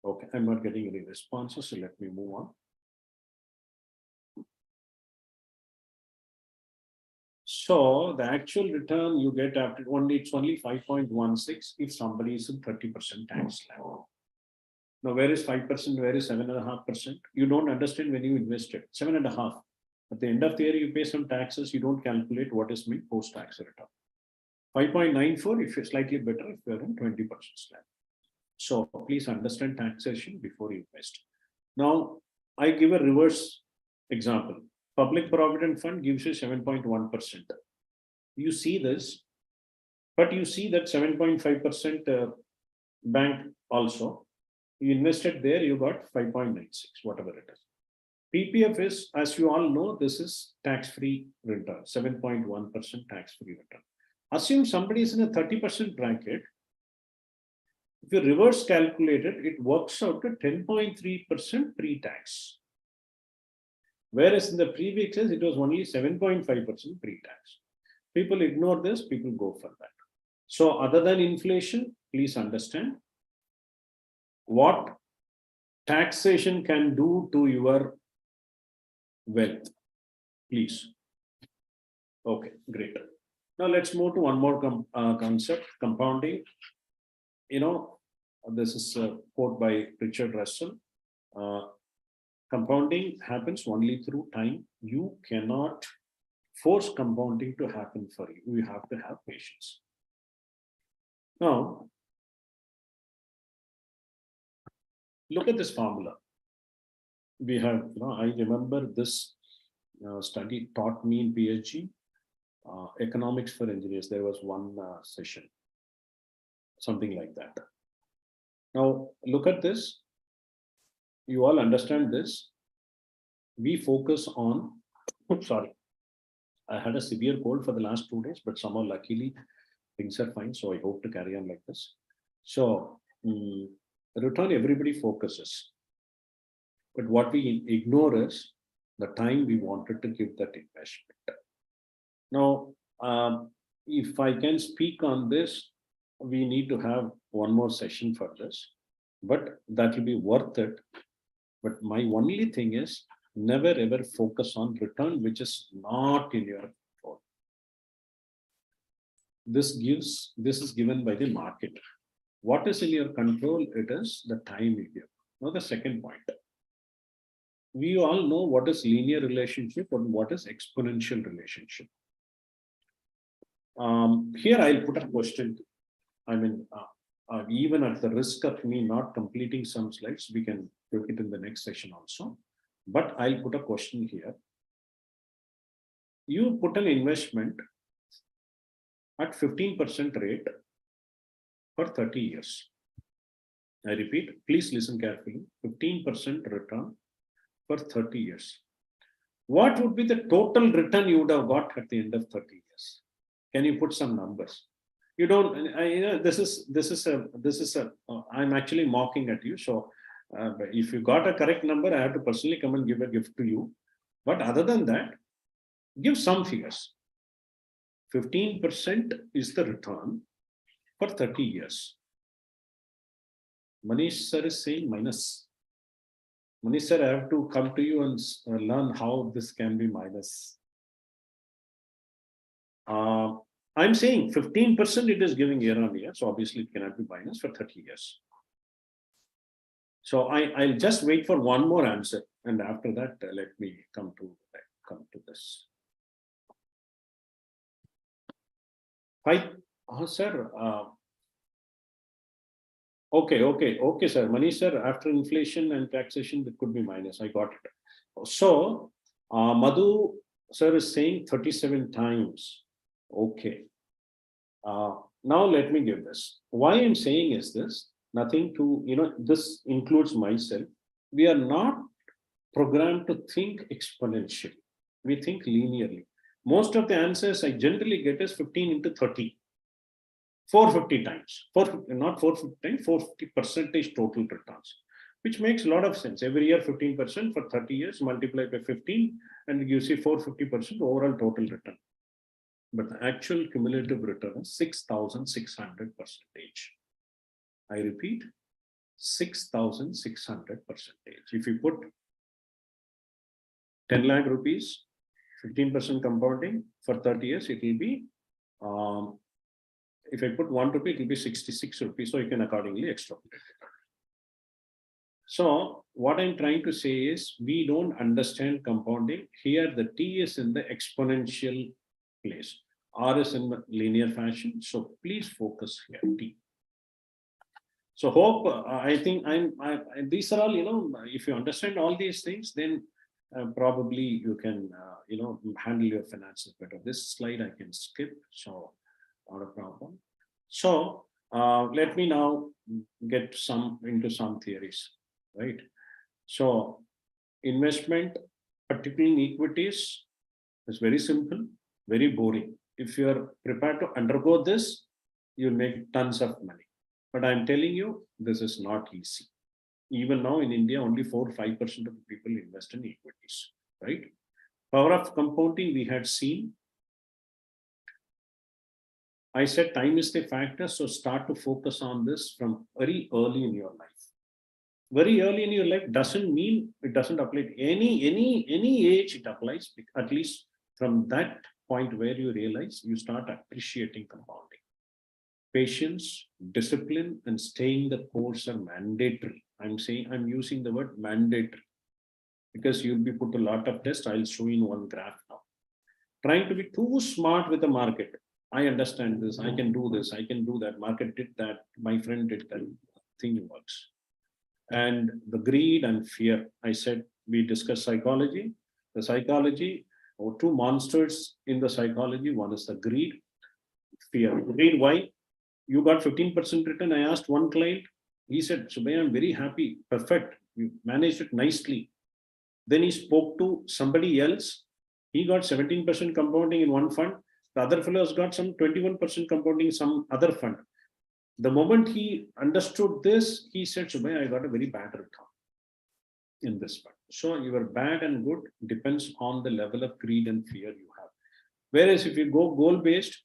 Okay, I'm not getting any responses, so let me move on. So the actual return you get after it's only 5.16 if somebody is in 30% tax level. Now, where is 5%? Where is 7.5%? You don't understand when you invested 7.5. At the end of the year, you pay some taxes. You don't calculate what is my post-tax return. 5.94 if you're slightly better if you're in 20% slab. So please understand taxation before you invest. Now, I give a reverse example. Public Provident Fund gives you 7.1%. You see this, but you see that 7.5% bank also. You invested there, you got 5.96, whatever it is. PPF is, as you all know, this is tax-free return, 7.1% tax-free return. Assume somebody is in a 30% bracket. If you reverse calculate it, it works out to 10.3% pre-tax. Whereas in the previous case, it was only 7.5% pre-tax. People ignore this, people go for that. So other than inflation, please understand what taxation can do to your wealth, please. Okay, great. Now let's move to one more concept, compounding. You know, this is a quote by Richard Russell. Compounding happens only through time. You cannot force compounding to happen for you. You have to have patience. Now, look at this formula. We have, I remember this study taught me in PhD, economics for engineers. There was one session, something like that. Now, look at this. You all understand this. We focus on, sorry, I had a severe cold for the last 2 days, but somehow luckily things are fine. So I hope to carry on like this. So return, everybody focuses. But what we ignore is the time we wanted to give that investment. Now, if I can speak on this, we need to have one more session for this, but that will be worth it. But my only thing is never ever focus on return which is not in your control. This is given by the market. What is in your control? It is the time you give. Now the second point. We all know what is linear relationship and what is exponential relationship. Here I'll put a question. I mean, even at the risk of me not completing some slides, we can take it in the next session also. But I'll put a question here. You put an investment at 15% rate for 30 years. I repeat, please listen carefully. 15% return for 30 years. What would be the total return you would have got at the end of 30 years? Can you put some numbers? You don't. This is a. I'm actually mocking at you. So, if you got a correct number, I have to personally come and give a gift to you. But other than that, give some figures. 15% is the return for 30 years. Manish sir is saying minus. Manish sir, I have to come to you and learn how this can be minus. I'm saying 15% it is giving year on year. So obviously it cannot be minus for 30 years. So I'll just wait for one more answer. And after that, let me come to this. Hi, sir. Okay, sir. Manish sir, after inflation and taxation, that could be minus. I got it. So Madhu sir is saying 37 times. Okay. Now let me give this. Why I'm saying is this, nothing to, this includes myself. We are not programmed to think exponentially. We think linearly. Most of the answers I generally get is 15 into 30. 450 times. 450, not 450 times, 450% total returns. which makes a lot of sense. Every year 15% for 30 years, multiplied by 15, and you see 450% overall total return. But the actual cumulative return is 6,600%. I repeat, 6,600%. If you put 10 lakh rupees, 15% compounding for 30 years, it will be, if I put 1 rupee, it will be 66 rupees. So you can accordingly extrapolate it. So what I'm trying to say is, we don't understand compounding. Here, the T is in the exponential place. R is in linear fashion. So please focus here, T. So hope, I think these are all, if you understand all these things, then probably you can, handle your finances better. This slide I can skip, so not a problem. So let me now get into some theories, right? So investment, particularly in equities, is very simple, very boring. If you are prepared to undergo this, you'll make tons of money. But I'm telling you, this is not easy. Even now in India, only 4 or 5% of the people invest in equities, right? Power of compounding we had seen. I said time is the factor, so start to focus on this from very early in your life. Very early in your life doesn't mean it doesn't apply to any age. It applies, at least from that point where you realize you start appreciating compounding. Patience, discipline, and staying the course are mandatory. I'm using the word mandatory because you'll be put a lot of tests. I'll show you in one graph now. Trying to be too smart with the market. I understand this. I can do this. I can do that. Market did that. My friend did that. Thing works. And the greed and fear. I said we discussed psychology. The psychology, or two monsters in the psychology. One is the greed, fear. Greed, why? You got 15% return. I asked one client, he said, Subhaya, I'm very happy. Perfect. You managed it nicely. Then he spoke to somebody else. He got 17% compounding in one fund. The other fellow has got some 21% compounding in some other fund. The moment he understood this, he said, Subhaya, I got a very bad return in this fund. So your bad and good depends on the level of greed and fear you have. Whereas if you go goal-based,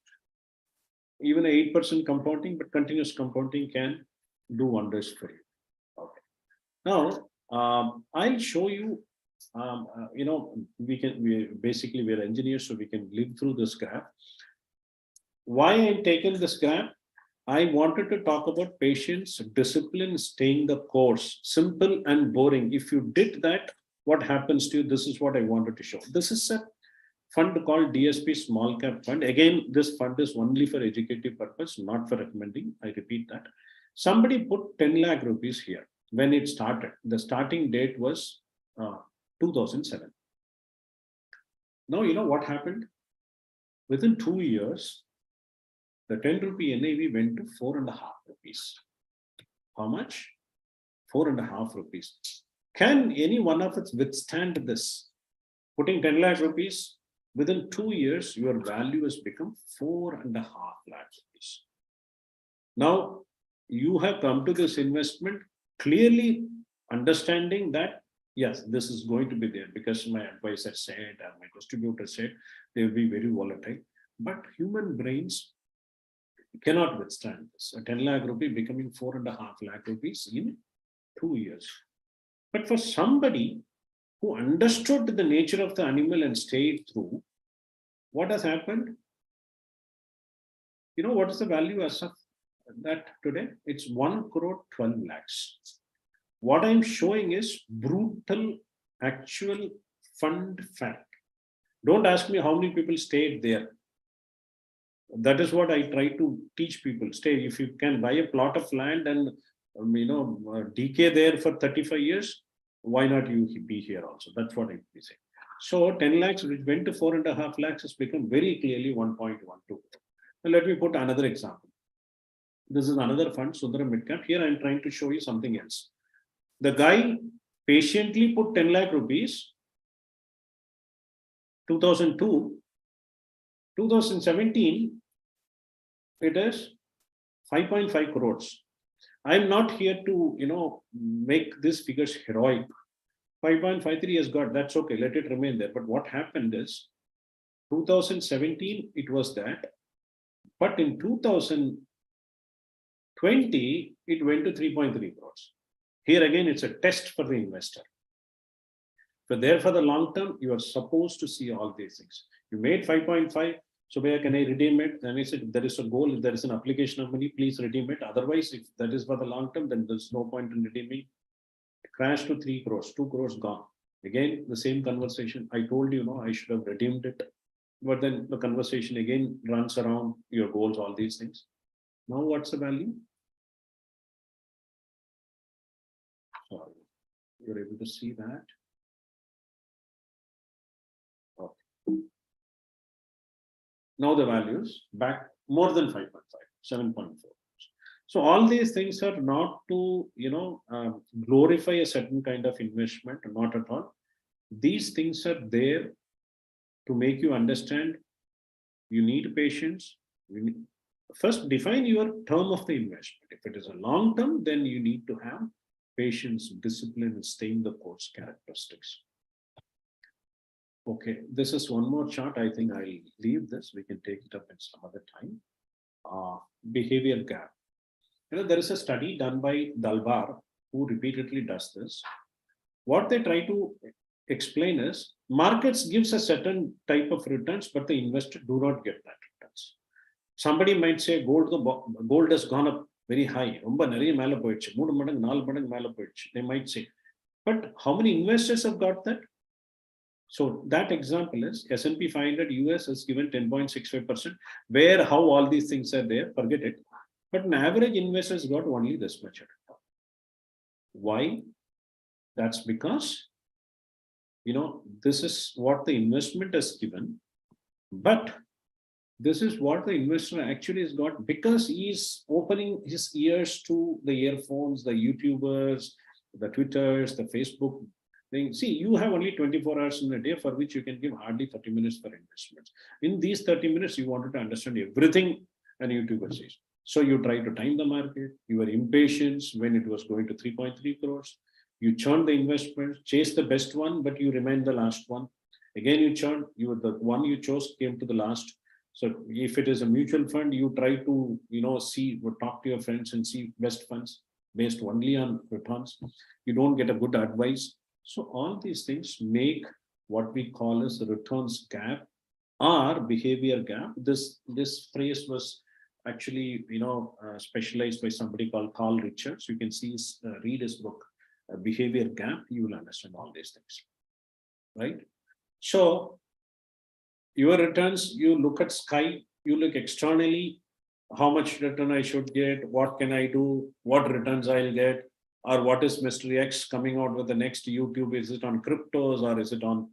even 8% compounding, but continuous compounding can do wonders for you. Okay. Now, I'll show you, we're engineers, so we can live through this graph. Why I've taken this graph? I wanted to talk about patience, discipline, staying the course. Simple and boring. If you did that, what happens to you? This is what I wanted to show. This is a fund called DSP Small Cap Fund. Again, this fund is only for educative purpose, not for recommending. I repeat that. Somebody put 10 lakh rupees here when it started. The starting date was 2007. Now, you know what happened? Within 2 years, the 10 rupee NAV went to 4.5 rupees. How much? 4.5 rupees. Can any one of us withstand this? Putting 10 lakh rupees, within 2 years, your value has become 4.5 lakh rupees. Now, you have come to this investment clearly understanding that, yes, this is going to be there because my advisor said, or my distributor said, they will be very volatile. But human brains cannot withstand this. A 10 lakh rupee becoming 4.5 lakh rupees in 2 years. But for somebody who understood the nature of the animal and stayed through, what has happened? You know what is the value as of that today? It's 1 crore 12 lakhs. What I'm showing is brutal actual fund fact. Don't ask me how many people stayed there. That is what I try to teach people. Stay. If you can buy a plot of land and decay there for 35 years, why not you be here also? That's what I say. So 10 lakhs, which went to 4.5 lakhs, has become very clearly 1.12. Now let me put another example. This is another fund, Sundaram Midcap. Here I'm trying to show you something else. The guy patiently put 10 lakh rupees, 2002, 2017, it is 5.5 crores. I'm not here to, make these figures heroic. 5.53 has got, that's okay, let it remain there. But what happened is 2017, it was that. But in 2020, it went to 3.3 crores. Here again, it's a test for the investor. But there for the long term, you are supposed to see all these things. You made 5.5. So where can I redeem it? Then I said, if there is a goal, if there is an application of money, please redeem it. Otherwise, if that is for the long term, then there's no point in redeeming. It crashed to 3 crores, 2 crores gone. Again, the same conversation. I told you, I should have redeemed it. But then the conversation again runs around your goals, all these things. Now what's the value? Sorry, you're able to see that. Okay. Now the values back more than 5.5, 7.4. So all these things are not to, glorify a certain kind of investment, not at all. These things are there to make you understand you need patience. First, define your term of the investment. If it is a long term, then you need to have patience, discipline, and stay in the course characteristics. Okay, this is one more chart. I think I'll leave this. We can take it up in some other time. Behavior gap. There is a study done by Dalbar who repeatedly does this. What they try to explain is markets gives a certain type of returns, but the investor do not get that returns. Somebody might say gold has gone up very high. They might say, but how many investors have got that? So that example is S&P 500 US has given 10.65%, where how all these things are there, forget it. But an average investor has got only this much. Why? That's because, this is what the investment has given, but this is what the investor actually has got because he's opening his ears to the earphones, the YouTubers, the Twitters, the Facebook thing. See, you have only 24 hours in a day for which you can give hardly 30 minutes for investments. In these 30 minutes, you wanted to understand everything an YouTuber says. So you try to time the market, you were impatient when it was going to 3.3 crores. You churn the investments, chase the best one, but you remain the last one. Again, you churn, the one you chose came to the last. So if it is a mutual fund, you try to, see or talk to your friends and see best funds based only on returns. You don't get a good advice. So all these things make what we call as returns gap or behavior gap. This phrase was actually, specialized by somebody called Carl Richards. You can see read his book, Behavior Gap. You will understand all these things, right? So your returns, you look at sky, you look externally, how much return I should get, what can I do, what returns I'll get, or what is Mr. X coming out with the next YouTube? Is it on cryptos or is it on,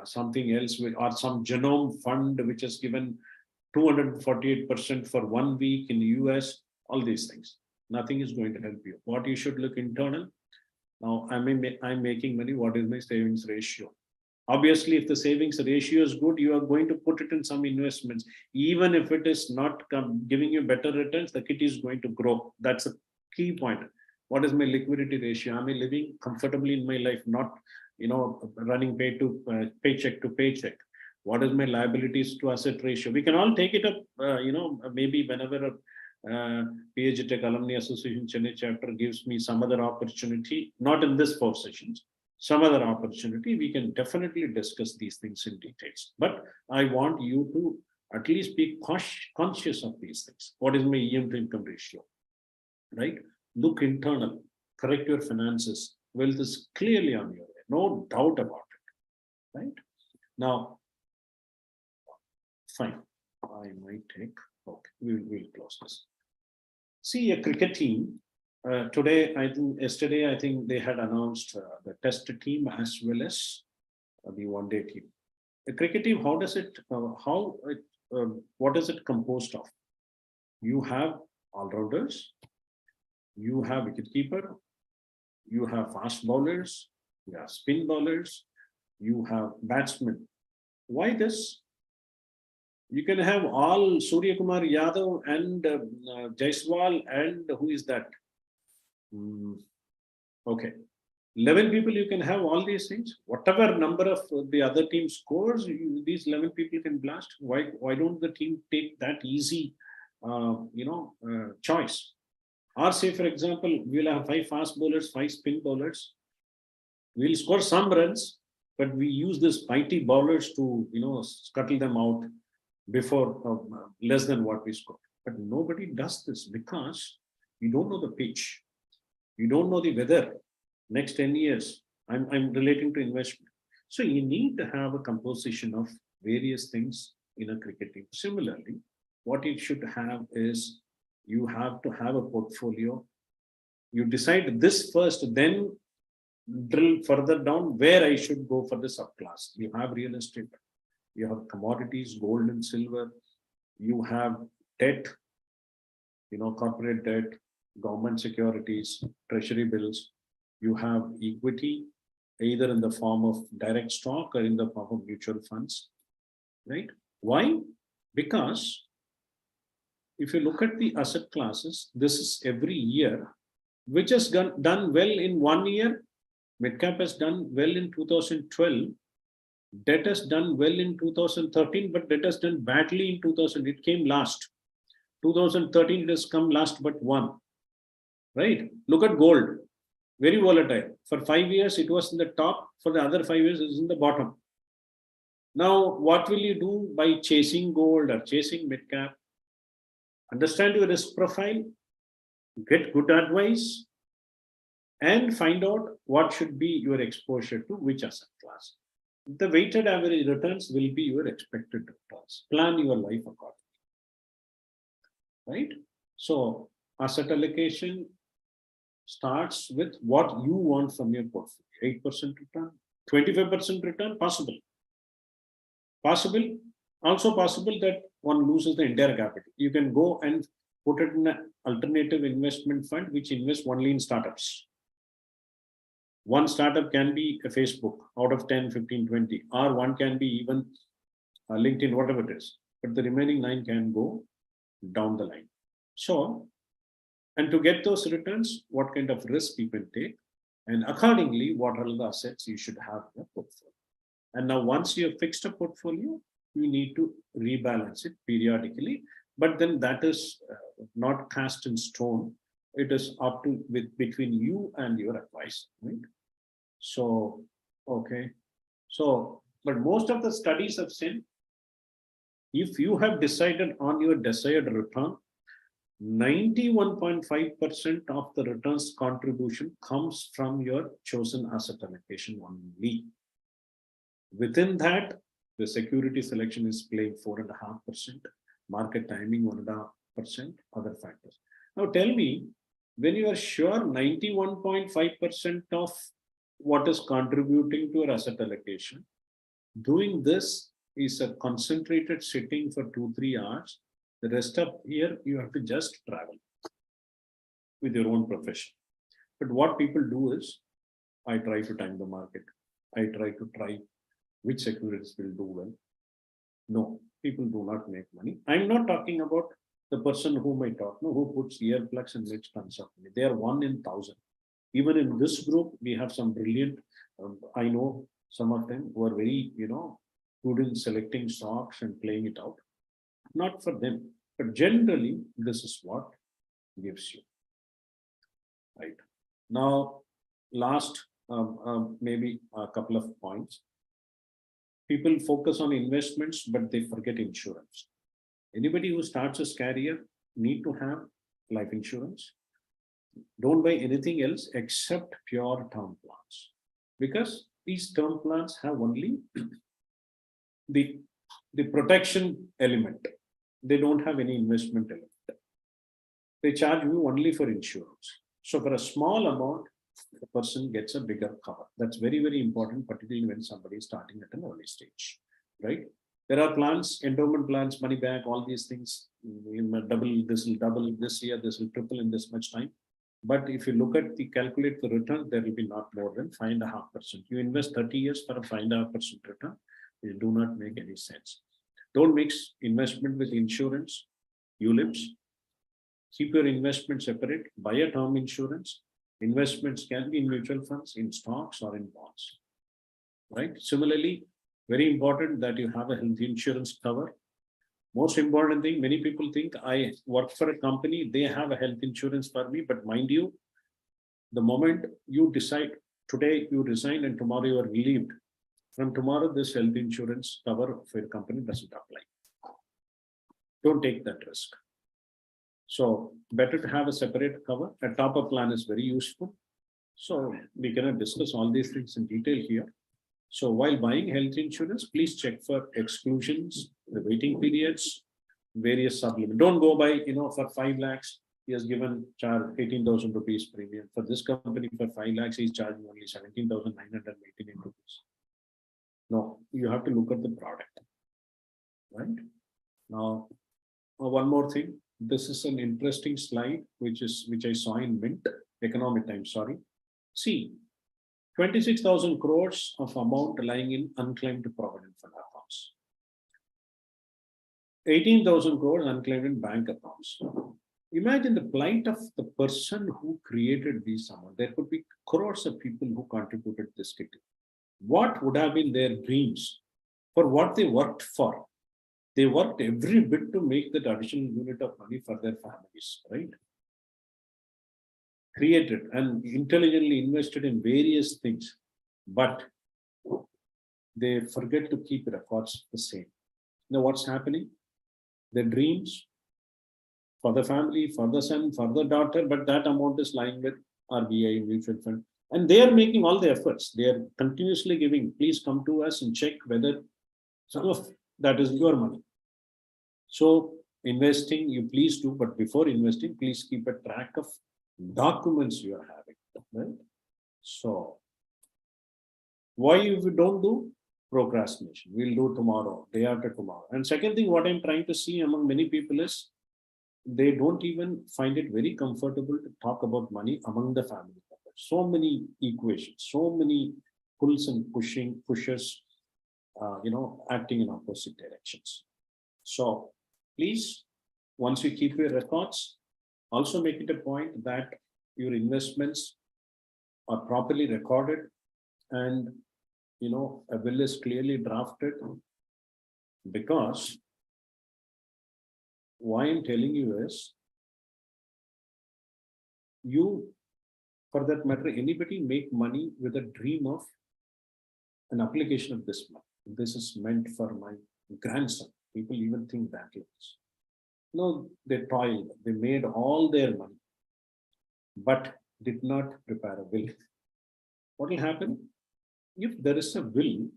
something else, or some genome fund which has given 248% for 1 week in the US, all these things. Nothing is going to help you. What you should look internal. Now, I'm making money. What is my savings ratio? Obviously, if the savings ratio is good, you are going to put it in some investments. Even if it is not giving you better returns, the kitty is going to grow. That's a key point. What is my liquidity ratio? Am I living comfortably in my life, not running paycheck to paycheck? What is my liabilities to asset ratio? We can all take it up, maybe whenever PhD Tech Alumni Association Chennai chapter gives me some other opportunity, not in this 4 sessions, some other opportunity, we can definitely discuss these things in details. But I want you to at least be conscious of these things. What is my EM to income ratio, right? Look internal, correct your finances. Wealth is clearly on your way, no doubt about it, right? Now, fine, I might take, okay, we'll close this. See, a cricket team, yesterday, I think they had announced the test team as well as the one-day team. A cricket team, what is it composed of? You have all-rounders, you have wicketkeeper, you have fast bowlers, you have spin bowlers, you have batsmen. Why this? You can have all Surya Kumar Yadav and Jaiswal and who is that? Okay. 11 people, you can have all these things. Whatever number of the other team scores, these 11 people can blast. Why don't the team take that easy, choice? Or say, for example, we'll have 5 fast bowlers, 5 spin bowlers. We'll score some runs, but we use this mighty bowlers to, scuttle them out before less than what we score. But nobody does this because you don't know the pitch. You don't know the weather. Next 10 years, I'm relating to investment. So you need to have a composition of various things in a cricket team. Similarly, what you should have is you have to have a portfolio. You decide this first, then drill further down where I should go for the subclass. You have real estate, you have commodities, gold and silver, you have debt, corporate debt, government securities, treasury bills. You have equity, either in the form of direct stock or in the form of mutual funds, right? Why? Because if you look at the asset classes, this is every year, which has done well in 1 year. Midcap has done well in 2012. Debt has done well in 2013, but debt has done badly in 2000. It came last. 2013, it has come last but one, right? Look at gold. Very volatile. For 5 years, it was in the top. For the other 5 years, it is in the bottom. Now, what will you do by chasing gold or chasing midcap? Understand your risk profile, get good advice, and find out what should be your exposure to which asset class. The weighted average returns will be your expected returns. Plan your life accordingly, right? So, asset allocation starts with what you want from your portfolio. 8% return, 25% return, possible. Possible, also possible that one loses the entire capital. You can go and put it in an alternative investment fund which invests only in startups. One startup can be a Facebook out of 10, 15, 20, or one can be even LinkedIn, whatever it is. But the remaining 9 can go down the line. So, and to get those returns, what kind of risk you can take, and accordingly, what are the assets you should have in a portfolio. And now, once you have fixed a portfolio, you need to rebalance it periodically. But then that is not cast in stone. It is up to between you and your advisor, right? So, okay. So, but most of the studies have said, if you have decided on your desired return, 91.5% of the returns contribution comes from your chosen asset allocation only. Within that, the security selection is playing 4.5%, market timing 1.5%, other factors. Now tell me, when you are sure 91.5% of what is contributing to your asset allocation, doing this is a concentrated sitting for 2-3 hours. The rest of the year, you have to just travel with your own profession. But what people do is, I try to time the market. I try which securities will do well. No, people do not make money. I'm not talking about the person whom I talk, no, who puts earplugs and makes tons of money. They are 1 in 1,000. Even in this group, we have some brilliant, I know some of them who are very, good in selecting stocks and playing it out. Not for them, but generally, this is what gives you. Right. Now, last, maybe a couple of points. People focus on investments, but they forget insurance. Anybody who starts his career need to have life insurance. Don't buy anything else except pure term plans, because these term plans have only the protection element. They don't have any investment element. They charge you only for insurance. So for a small amount, the person gets a bigger cover. That's very, very important, particularly when somebody is starting at an early stage, right? There are plans, endowment plans, money back, all these things. Double, this will double this year, this will triple in this much time. But if you look at the calculate the return, there will be not more than 5.5%. You invest 30 years for a 5.5% return, it do not make any sense. Don't mix investment with insurance, ULIPs. Keep your investment separate. Buy a term insurance. Investments can be in mutual funds, in stocks, or in bonds. Right? Similarly, very important that you have a health insurance cover. Most important thing, many people think I work for a company, they have a health insurance for me, but mind you, the moment you decide today you resign and tomorrow you are relieved, from tomorrow this health insurance cover for your company doesn't apply. Don't take that risk. So better to have a separate cover. A top-up plan is very useful. So we cannot discuss all these things in detail here. So while buying health insurance, please check for exclusions, the waiting periods, various supplements. Don't go by, for 5 lakhs, he has given charge 18,000 rupees premium. For this company, for 5 lakhs, he's charging only 17,989 rupees. No, you have to look at the product, right? Now, one more thing. This is an interesting slide, which I saw in Mint, Economic Times, sorry. See, 26,000 crores of amount lying in unclaimed provident fund accounts. 18,000 crores unclaimed in bank accounts. Imagine the plight of the person who created these amounts. There could be crores of people who contributed this kitty. What would have been their dreams for what they worked for? They worked every bit to make that additional unit of money for their families, right? Created and intelligently invested in various things, but they forget to keep records the same. Now what's happening? Their dreams for the family, for the son, for the daughter, but that amount is lying with RBI mutual fund. And they are making all the efforts. They are continuously giving, please come to us and check whether some of that is your money. So investing, you please do, but before investing, please keep a track of documents you are having, right? So why if we don't do? Procrastination. We'll do tomorrow, day after tomorrow. And second thing, what I'm trying to see among many people is they don't even find it very comfortable to talk about money among the family members. So many equations, so many pulls and pushes, acting in opposite directions. So please, once you keep your records, also make it a point that your investments are properly recorded and a will is clearly drafted, because why I'm telling you is, you, for that matter, anybody make money with a dream of an application of this money. This is meant for my grandson. People even think that is. No, they toiled, they made all their money, but did not prepare a will. What will happen? If there is a will,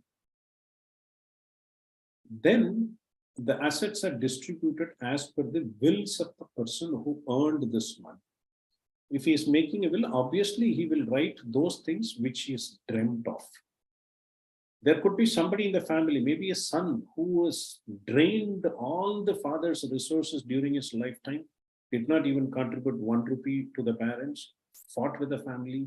then the assets are distributed as per the wills of the person who earned this money. If he is making a will, obviously he will write those things which he has dreamt of. There could be somebody in the family, maybe a son who was drained all the father's resources during his lifetime, did not even contribute 1 rupee to the parents, fought with the family,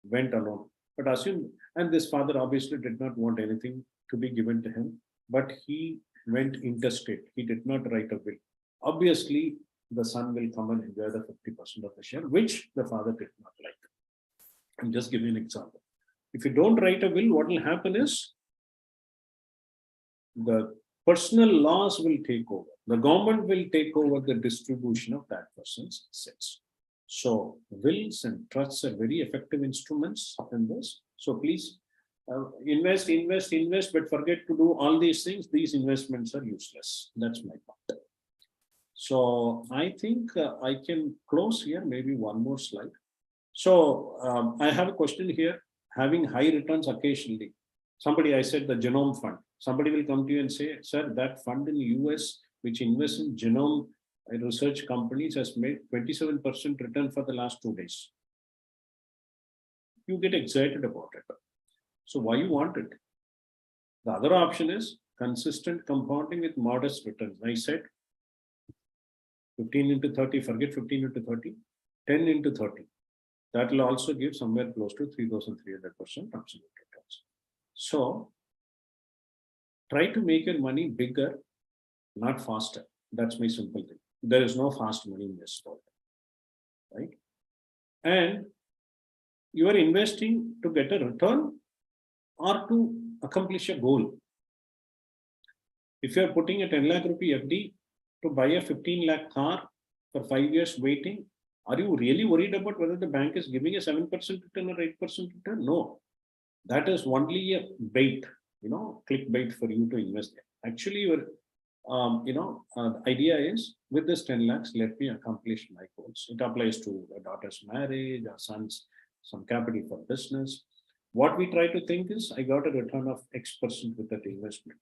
went alone. But assume, and this father obviously did not want anything to be given to him, but he went interstate. He did not write a will. Obviously, the son will come and enjoy the 50% of the share, which the father did not like. I'm just giving an example. If you don't write a will, what will happen is the personal laws will take over. The government will take over the distribution of that person's assets. So wills and trusts are very effective instruments in this. So please invest, but forget to do all these things. These investments are useless. That's my point. So I think I can close here, maybe one more slide. So I have a question here. Having high returns occasionally. Somebody, I said the genome fund. Somebody will come to you and say, sir, that fund in the US, which invests in genome research companies, has made 27% return for the last 2 days. You get excited about it. So why you want it? The other option is consistent compounding with modest returns. I said 15 into 30, forget 15 into 30, 10 into 30. That will also give somewhere close to 3,300% absolute returns. So try to make your money bigger not faster. That's my simple thing. There is no fast money in this world, right? And you are investing to get a return or to accomplish a goal. If you are putting a 10 lakh rupee FD to buy a 15 lakh car for 5 years waiting, are you really worried about whether the bank is giving a 7% return or 8% return? No, that is only a bait, clickbait for you to invest. Actually, your the idea is, with this 10 lakhs, let me accomplish my goals. It applies to a daughter's marriage, a son's, some capital for business. What we try to think is, I got a return of X% with that investment.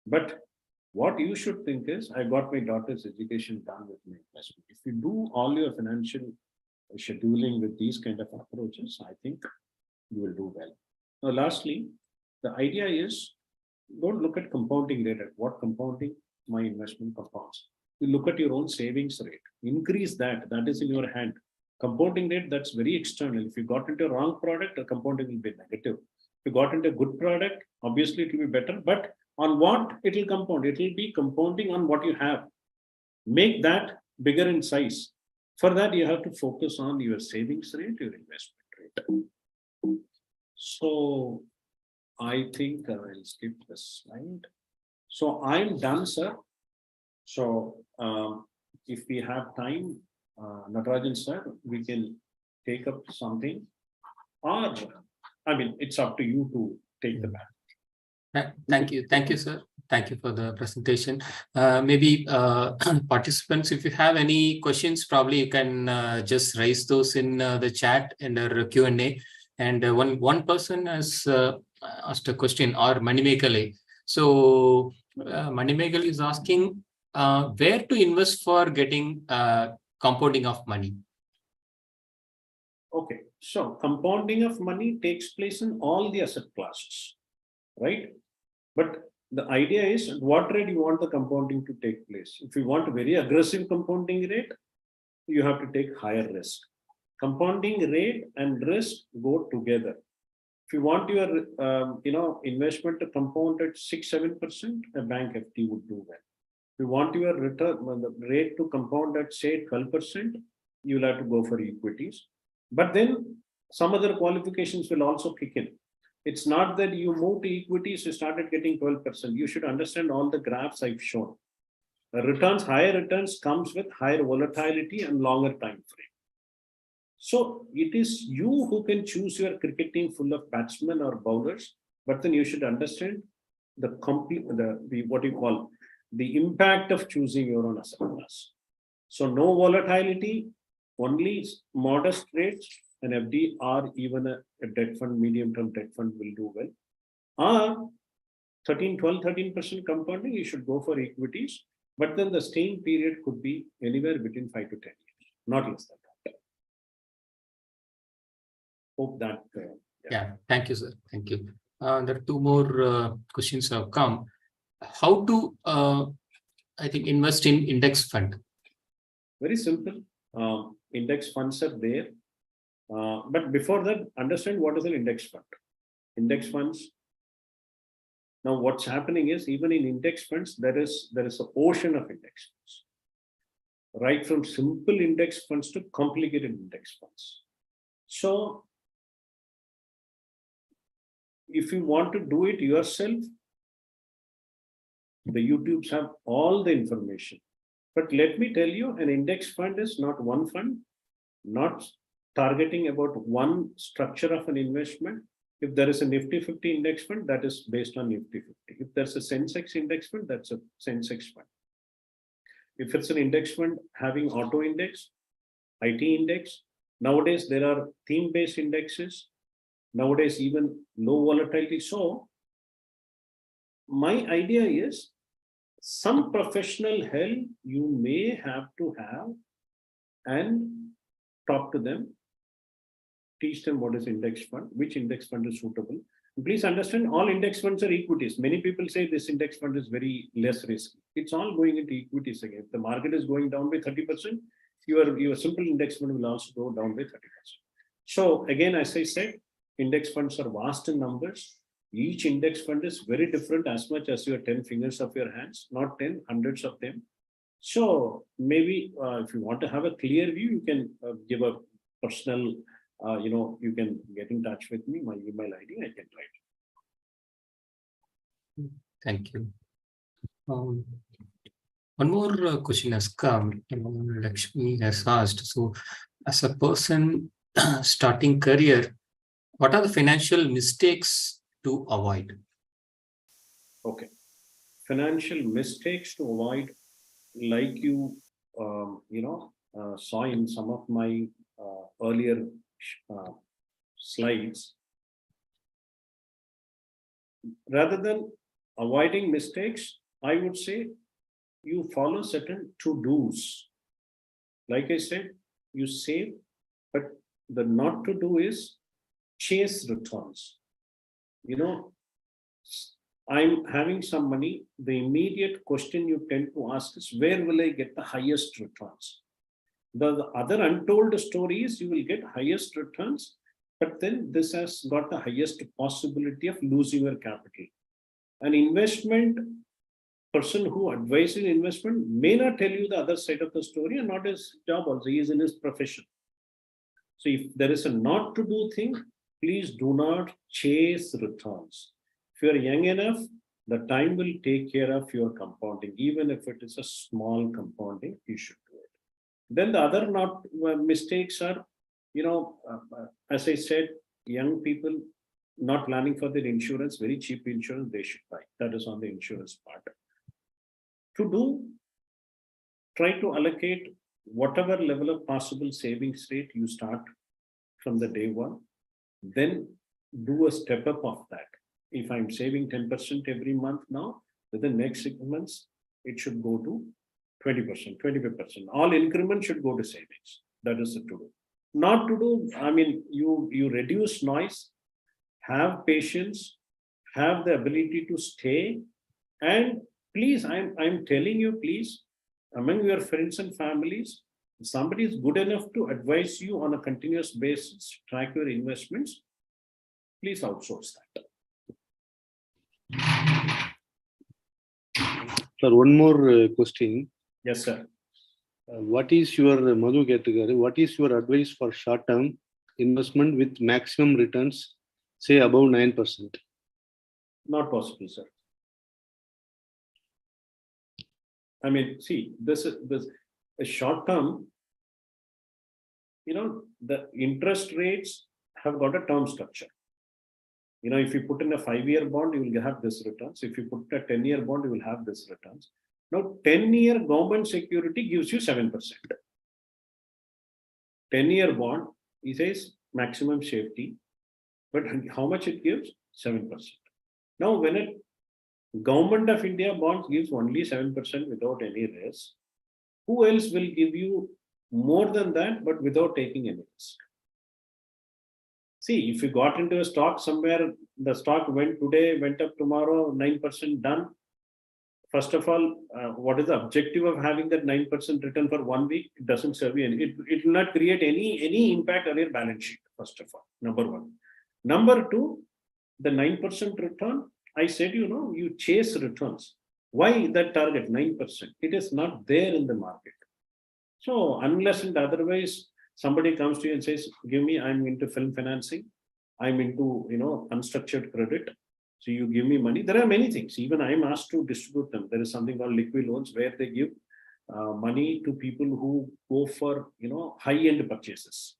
But what you should think is, I got my daughter's education done with my investment. If you do all your financial scheduling with these kind of approaches, I think you will do well. Now, lastly, the idea is, don't look at compounding rate, at what compounding my investment compounds. You look at your own savings rate, increase that, that is in your hand. Compounding rate, that's very external. If you got into a wrong product, the compounding will be negative. If you got into a good product, obviously it will be better, but on what it will compound? It will be compounding on what you have. Make that bigger in size. For that, you have to focus on your savings rate, your investment rate. So I think I'll skip this slide. So I'm done, sir. So if we have time, Natarajan sir, we can take up something, or I mean, it's up to you to take the back. Thank you, sir. Thank you for the presentation. Maybe participants, if you have any questions, probably you can just raise those in the chat under Q&A. And one person has asked a question, or Manimegal. So Manimegal is asking where to invest for getting compounding of money. Okay, so compounding of money takes place in all the asset classes, right? But the idea is, what rate you want the compounding to take place. If you want a very aggressive compounding rate, you have to take higher risk. Compounding rate and risk go together. If you want your investment to compound at 6-7%, a bank FD would do well. If you want your return, the rate to compound at say 12%, you'll have to go for equities. But then some other qualifications will also kick in. It's not that you move to equities, you started getting 12%. You should understand all the graphs I've shown. The returns, higher returns comes with higher volatility and longer time frame. So it is you who can choose your cricket team full of batsmen or bowlers, but then you should understand the what you call the impact of choosing your own asset class. So no volatility, only modest rates, an FD or even a debt fund, medium-term debt fund will do well. Or 13% compounding, you should go for equities, but then the staying period could be anywhere between 5 to 10 years, not less than that. Hope that. Yeah, thank you, sir. Thank you. There are two more questions have come. How to, I think, invest in index fund? Very simple. Index funds are there. But before that, understand what is an index fund. Index funds. Now, what's happening is, even in index funds, there is an ocean of index funds. Right from simple index funds to complicated index funds. So, if you want to do it yourself, the YouTubes have all the information. But let me tell you, an index fund is not one fund, not targeting about one structure of an investment. If there is a Nifty 50 index fund, that is based on Nifty 50. If there's a Sensex index fund, that's a Sensex fund. If it's an index fund having auto index, IT index, nowadays there are theme-based indexes, nowadays even low volatility. So my idea is, some professional help you may have to have and talk to them, teach them what is index fund, which index fund is suitable. Please understand, all index funds are equities. Many people say this index fund is very less risky. It's all going into equities again. If the market is going down by 30%, your simple index fund will also go down by 30%. So again, as I said, index funds are vast in numbers. Each index fund is very different as much as your 10 fingers of your hands, not 10, hundreds of them. So maybe if you want to have a clear view, you can give a personal, you can get in touch with me, my email ID, I can write. Thank you. One more question has come. Lakshmi has asked. So, as a person starting career, what are the financial mistakes to avoid? Okay. Financial mistakes to avoid, like you, saw in some of my earlier slides. Rather than avoiding mistakes, I would say you follow certain to-dos. Like I said, you save, but the not to do is chase returns. I'm having some money. The immediate question you tend to ask is, where will I get the highest returns? The other untold story is you will get highest returns, but then this has got the highest possibility of losing your capital. An investment person who advises investment may not tell you the other side of the story, and not his job also. He is in his profession. So if there is a not to do thing, please do not chase returns. If you are young enough, the time will take care of your compounding. Even if it is a small compounding, you should do it. Then the other mistakes are, as I said, young people not planning for their insurance, very cheap insurance they should buy. That is on the insurance part. Try to allocate whatever level of possible savings rate you start from the day one. Then do a step up of that. If I'm saving 10% every month now, within the next 6 months, it should go to 20%, 25%. All increment should go to savings. That is the to do. Not to do, you reduce noise, have patience, have the ability to stay, and please, I'm telling you, please, among your friends and families, if somebody is good enough to advise you on a continuous basis, track your investments, please outsource that. Sir, one more question. Yes, sir. What is your Madhu category? What is your advice for short-term investment with maximum returns, say above 9%? Not possible, sir. See, this a short term, the interest rates have got a term structure. If you put in a 5-year bond, you will have this returns. If you put a 10-year bond, you will have this returns. Now, 10-year government security gives you 7%. 10-year bond, he says maximum safety, but how much it gives? 7%. Now, when a Government of India bonds gives only 7% without any risk, who else will give you more than that, but without taking any risk? See, if you got into a stock somewhere, the stock went today, went up tomorrow, 9% done. First of all, what is the objective of having that 9% return for 1 week? It doesn't serve you any. It will not create any impact on your balance sheet, first of all, number one. Number two, the 9% return, I said, you chase returns. Why that target 9%? It is not there in the market. So unless and otherwise, somebody comes to you and says, I'm into film financing. I'm into, unstructured credit. So you give me money. There are many things. Even I'm asked to distribute them. There is something called liquid loans where they give money to people who go for, high-end purchases.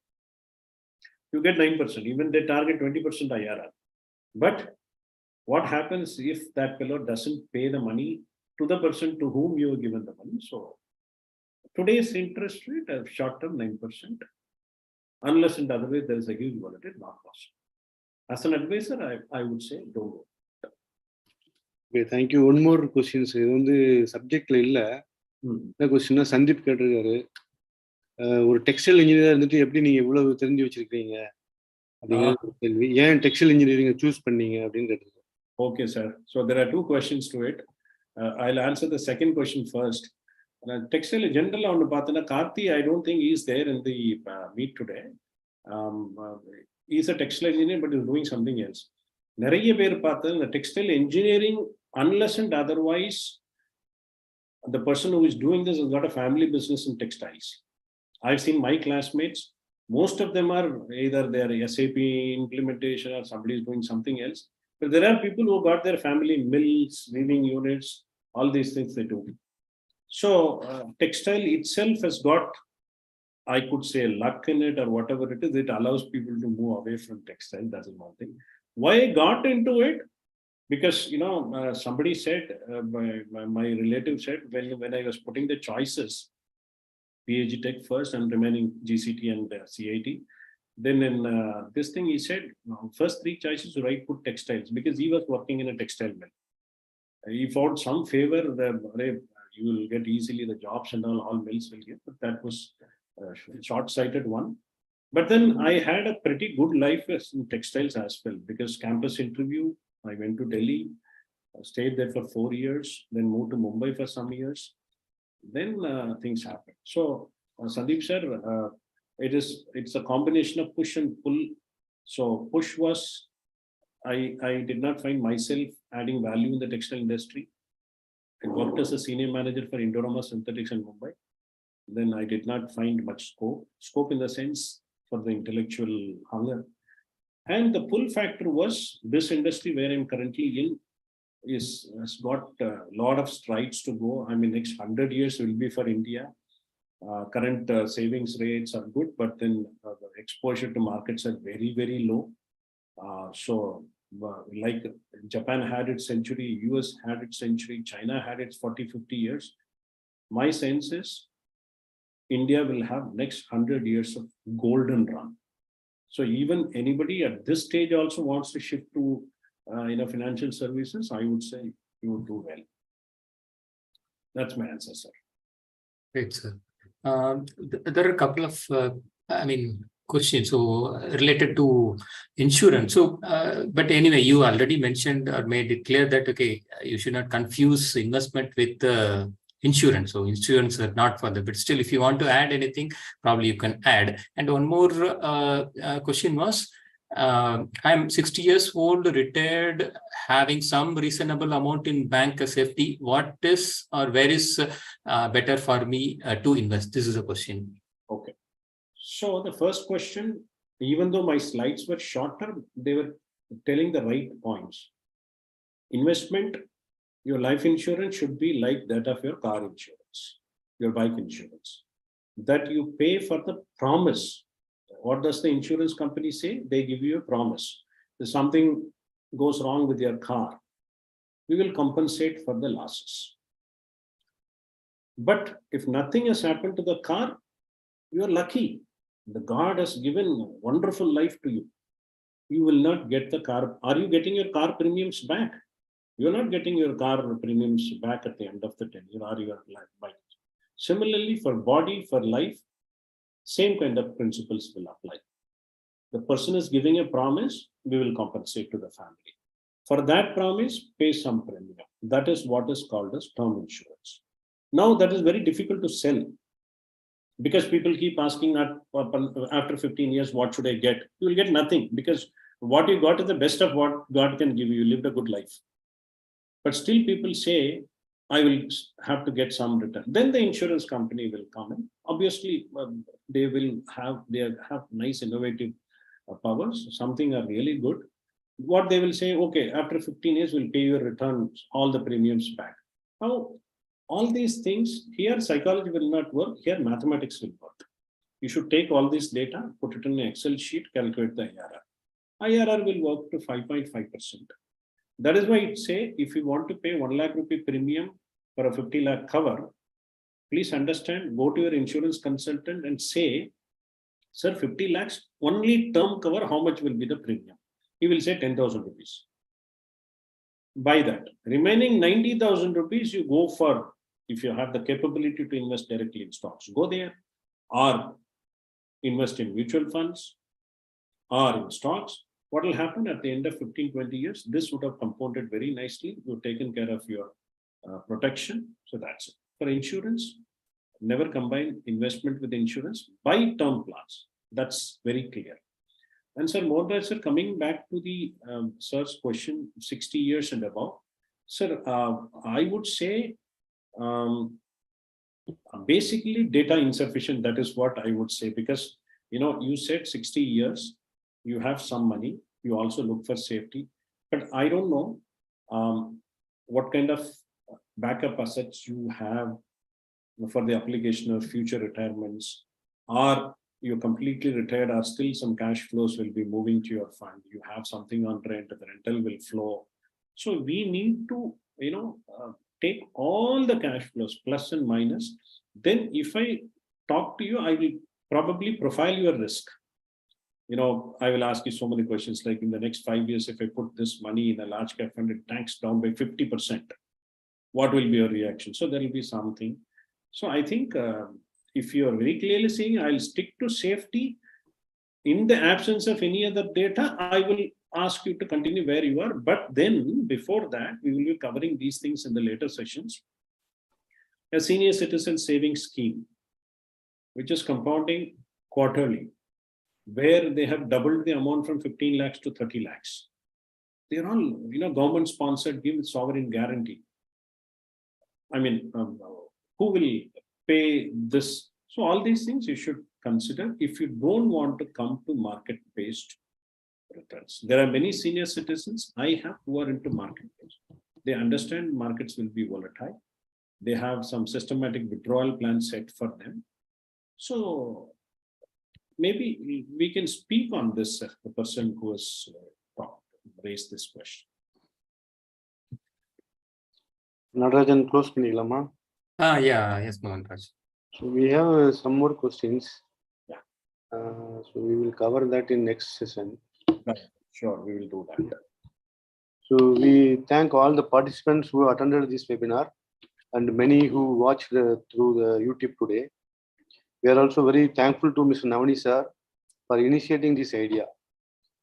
You get 9%. Even they target 20% IRR. But what happens if that fellow doesn't pay the money to the person to whom you have given the money? So today's interest rate of short-term 9%. Unless and otherwise there is a huge volatility, not possible. As an advisor, I would say don't go. Okay, thank you. One more question. இது வந்து சப்ஜெக்ட்ல இல்ல. இந்த question Sandeep கேட்டிருக்காரு. ஒரு textile இன்ஜினியரா இருந்துட்டு எப்படி நீங்க இவ்வளவு தெரிஞ்சு வச்சிருக்கீங்க அப்படிங்கிற கேள்வி. ஏன் டெக்ஸ்டைல் இன்ஜினியரிங் சூஸ் பண்ணீங்க அப்படின்னு கேட்டிருக்காரு. Okay, sir. So there are two questions to it. I'll answer the second question first. Textile in general, on Pathana Karthi, I don't think he's there in the meet today. He's a textile engineer, but he's doing something else. நிறைய பேர் பார்த்தது இந்த textile engineering, unless and otherwise, the person who is doing this has got a family business in textiles. I've seen my classmates, most of them are either they are SAP implementation or somebody is doing something else. But there are people who got their family mills, weaving units, all these things they do. So textile itself has got, I could say, luck in it or whatever it is. It allows people to move away from textile. That is one thing. Why I got into it? Because, you know, somebody said, my relative said, when I was putting the choices, PhD Tech first and remaining GCT and CIT, then in this thing he said, first 3 choices, right, put textiles, because he was working in a textile mill. He found some favor, you will get easily the jobs and all mills will get, but that was a short-sighted one. But then I had a pretty good life in textiles as well, because campus interview, I went to Delhi, stayed there for 4 years, then moved to Mumbai for some years. Then things happened. So Sandeep sir, it's a combination of push and pull. So push was, I did not find myself adding value in the textile industry. I worked as a senior manager for Indorama Synthetics in Mumbai. Then I did not find much scope in the sense for the intellectual hunger. And the pull factor was, this industry where I'm currently in has got a lot of strides to go. I mean, next 100 years will be for India. Current savings rates are good, but then the exposure to markets are very, very low. So like Japan had its century, US had its century, China had its 40, 50 years. My sense is India will have next 100 years of golden run. So even anybody at this stage also wants to shift to financial services, I would say you would do well. That's my answer, sir. Great, sir. There are a couple of, questions related to insurance. So, but anyway, you already mentioned or made it clear that, okay, you should not confuse investment with insurance. So insurance are not for that, but still, if you want to add anything, probably you can add. And one more question was, I'm 60 years old, retired, having some reasonable amount in bank safety. What is or where is better for me to invest? This is a question. Okay. So the first question, even though my slides were shorter, they were telling the right points. Investment, your life insurance should be like that of your car insurance, your bike insurance, that you pay for the promise. What does the insurance company say? They give you a promise. If something goes wrong with your car, we will compensate for the losses. But if nothing has happened to the car, you are lucky. The God has given wonderful life to you. You will not get the car. Are you getting your car premiums back? You're not getting your car premiums back at the end of the tenure or your bike. Similarly, for body, for life, same kind of principles will apply. The person is giving a promise, we will compensate to the family. For that promise, pay some premium. That is what is called as term insurance. Now, that is very difficult to sell, because people keep asking after 15 years, what should I get? You will get nothing, because what you got is the best of what God can give you. You lived a good life. But still people say, I will have to get some return. Then the insurance company will come in. Obviously, they have nice innovative powers. Something are really good. What they will say, okay, after 15 years, we'll pay your returns, all the premiums back. Now, all these things, here psychology will not work, here mathematics will work. You should take all this data, put it in an Excel sheet, calculate the IRR. IRR will work to 5.5%. That is why it say, if you want to pay 1 lakh rupee premium for a 50 lakh cover, please understand, go to your insurance consultant and say, sir, 50 lakhs, only term cover, how much will be the premium? He will say 10,000 rupees. Buy that. Remaining 90,000 rupees, you go for, if you have the capability to invest directly in stocks, go there, or invest in mutual funds, or in stocks. What will happen at the end of 15-20 years? This would have compounded very nicely. You've taken care of your protection. So that's it. For insurance, never combine investment with insurance. Buy term plans. That's very clear. And sir, more than sir, coming back to the sir's question, 60 years and above, sir, I would say basically data insufficient. That is what I would say, because you said 60 years, you have some money, you also look for safety, but I don't know what kind of backup assets you have for the application of future retirements, or you're completely retired, or still some cash flows will be moving to your fund. You have something on rent, the rental will flow. So we need to, take all the cash flows, plus and minus. Then if I talk to you, I will probably profile your risk. I will ask you so many questions, like in the next 5 years, if I put this money in a large cap fund, it tanks down by 50%. What will be your reaction? So there will be something. So I think if you are very clearly saying I'll stick to safety, in the absence of any other data, I will ask you to continue where you are. But then before that, we will be covering these things in the later sessions. A senior citizen savings scheme, which is compounding quarterly, where they have doubled the amount from 15 lakhs to 30 lakhs. They're all, government sponsored, give sovereign guarantee. I mean, who will pay this? So all these things you should consider if you don't want to come to market-based returns. There are many senior citizens I have who are into market-based. They understand markets will be volatile. They have some systematic withdrawal plan set for them. So maybe we can speak on this, the person who has raised this question. Natarajan, close pannikalama. Yes, Mohan Raj. So we have some more questions. Yeah. So we will cover that in next session. Sure, we will do that. So we thank all the participants who attended this webinar and many who watched through the YouTube today. We are also very thankful to Mr. Navani sir for initiating this idea,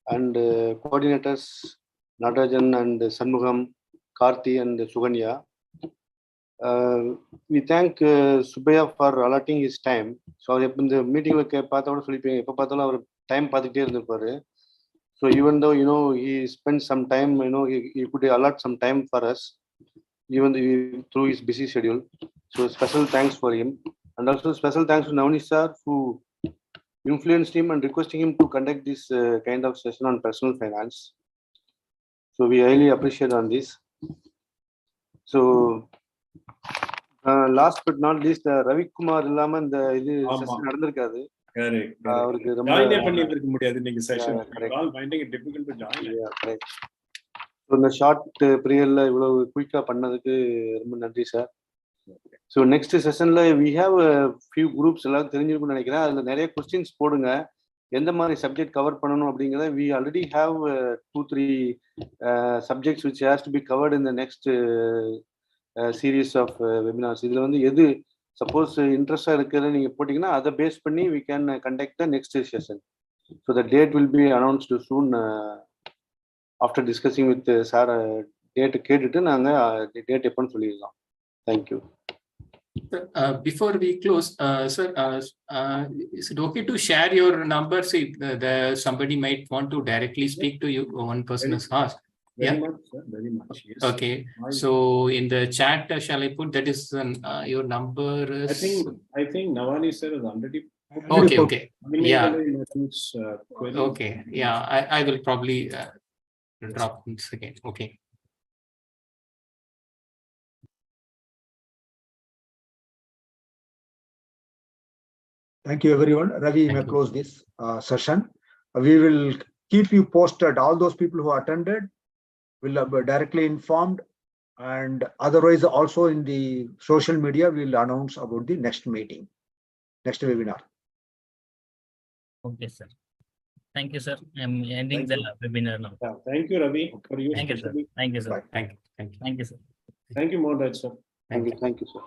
and coordinators Natarajan and Sanmugam, Karthi and Suganya. We thank Subaya for allotting his time. So in the meeting time. So even though he spent some time, he could allot some time for us, even through his busy schedule. So special thanks for him, and also special thanks to Navani sir who influenced him and requesting him to conduct this kind of session on personal finance. So we highly appreciate on this. So last but not least, Ravi Kumar Illaman session நடந்திருக்காது. Correct. All finding it difficult to join. Yeah, correct. So இந்த short பீரியட்ல இவ்வளவு குயிக்கா பண்ணதுக்கு ரொம்ப நன்றி sir. So next செஷன்ல we have few groups எல்லாம் தெரிஞ்சிருக்கும்னு நினைக்கிறேன். அதுல நிறைய கொஸ்டின்ஸ் போடுங்க, எந்த மாதிரி சப்ஜெக்ட் கவர் பண்ணணும் அப்படிங்கிறத. We already have 2-3 subjects which has to be covered in the next series of webinars. இதுல எது சப்போஸ் இன்ட்ரெஸ்டா இருக்கிறத நீங்க போட்டீங்கன்னா அதை பேஸ் பண்ணி we can conduct the next session. So the date will be announced soon. After discussing with sir date கேட்டுட்டு நாங்கள் டேட் எப்போன்னு சொல்லிடலாம். Thank you. Before we close, sir, is it okay to share your number? So somebody might want to directly speak to you. One person has asked. Very much, sir. Very much. Yes. Okay. So in the chat, shall I put that is your number? Is... I think Navani sir is already. Okay. Yeah. Okay. Yeah. I will probably drop this again. Okay. Thank you, everyone. Ravi, you may close this session. We will keep you posted. All those people who attended will be directly informed, and otherwise also in the social media we will announce about the next meeting, next webinar. Okay, sir. Thank you, sir. I'm ending the webinar now. Yeah, thank you, Ravi, for you. Thank you, sir. Thank you, sir. Thank you. Thank you, sir. Thank you, Mohan, sir. Thank you, sir.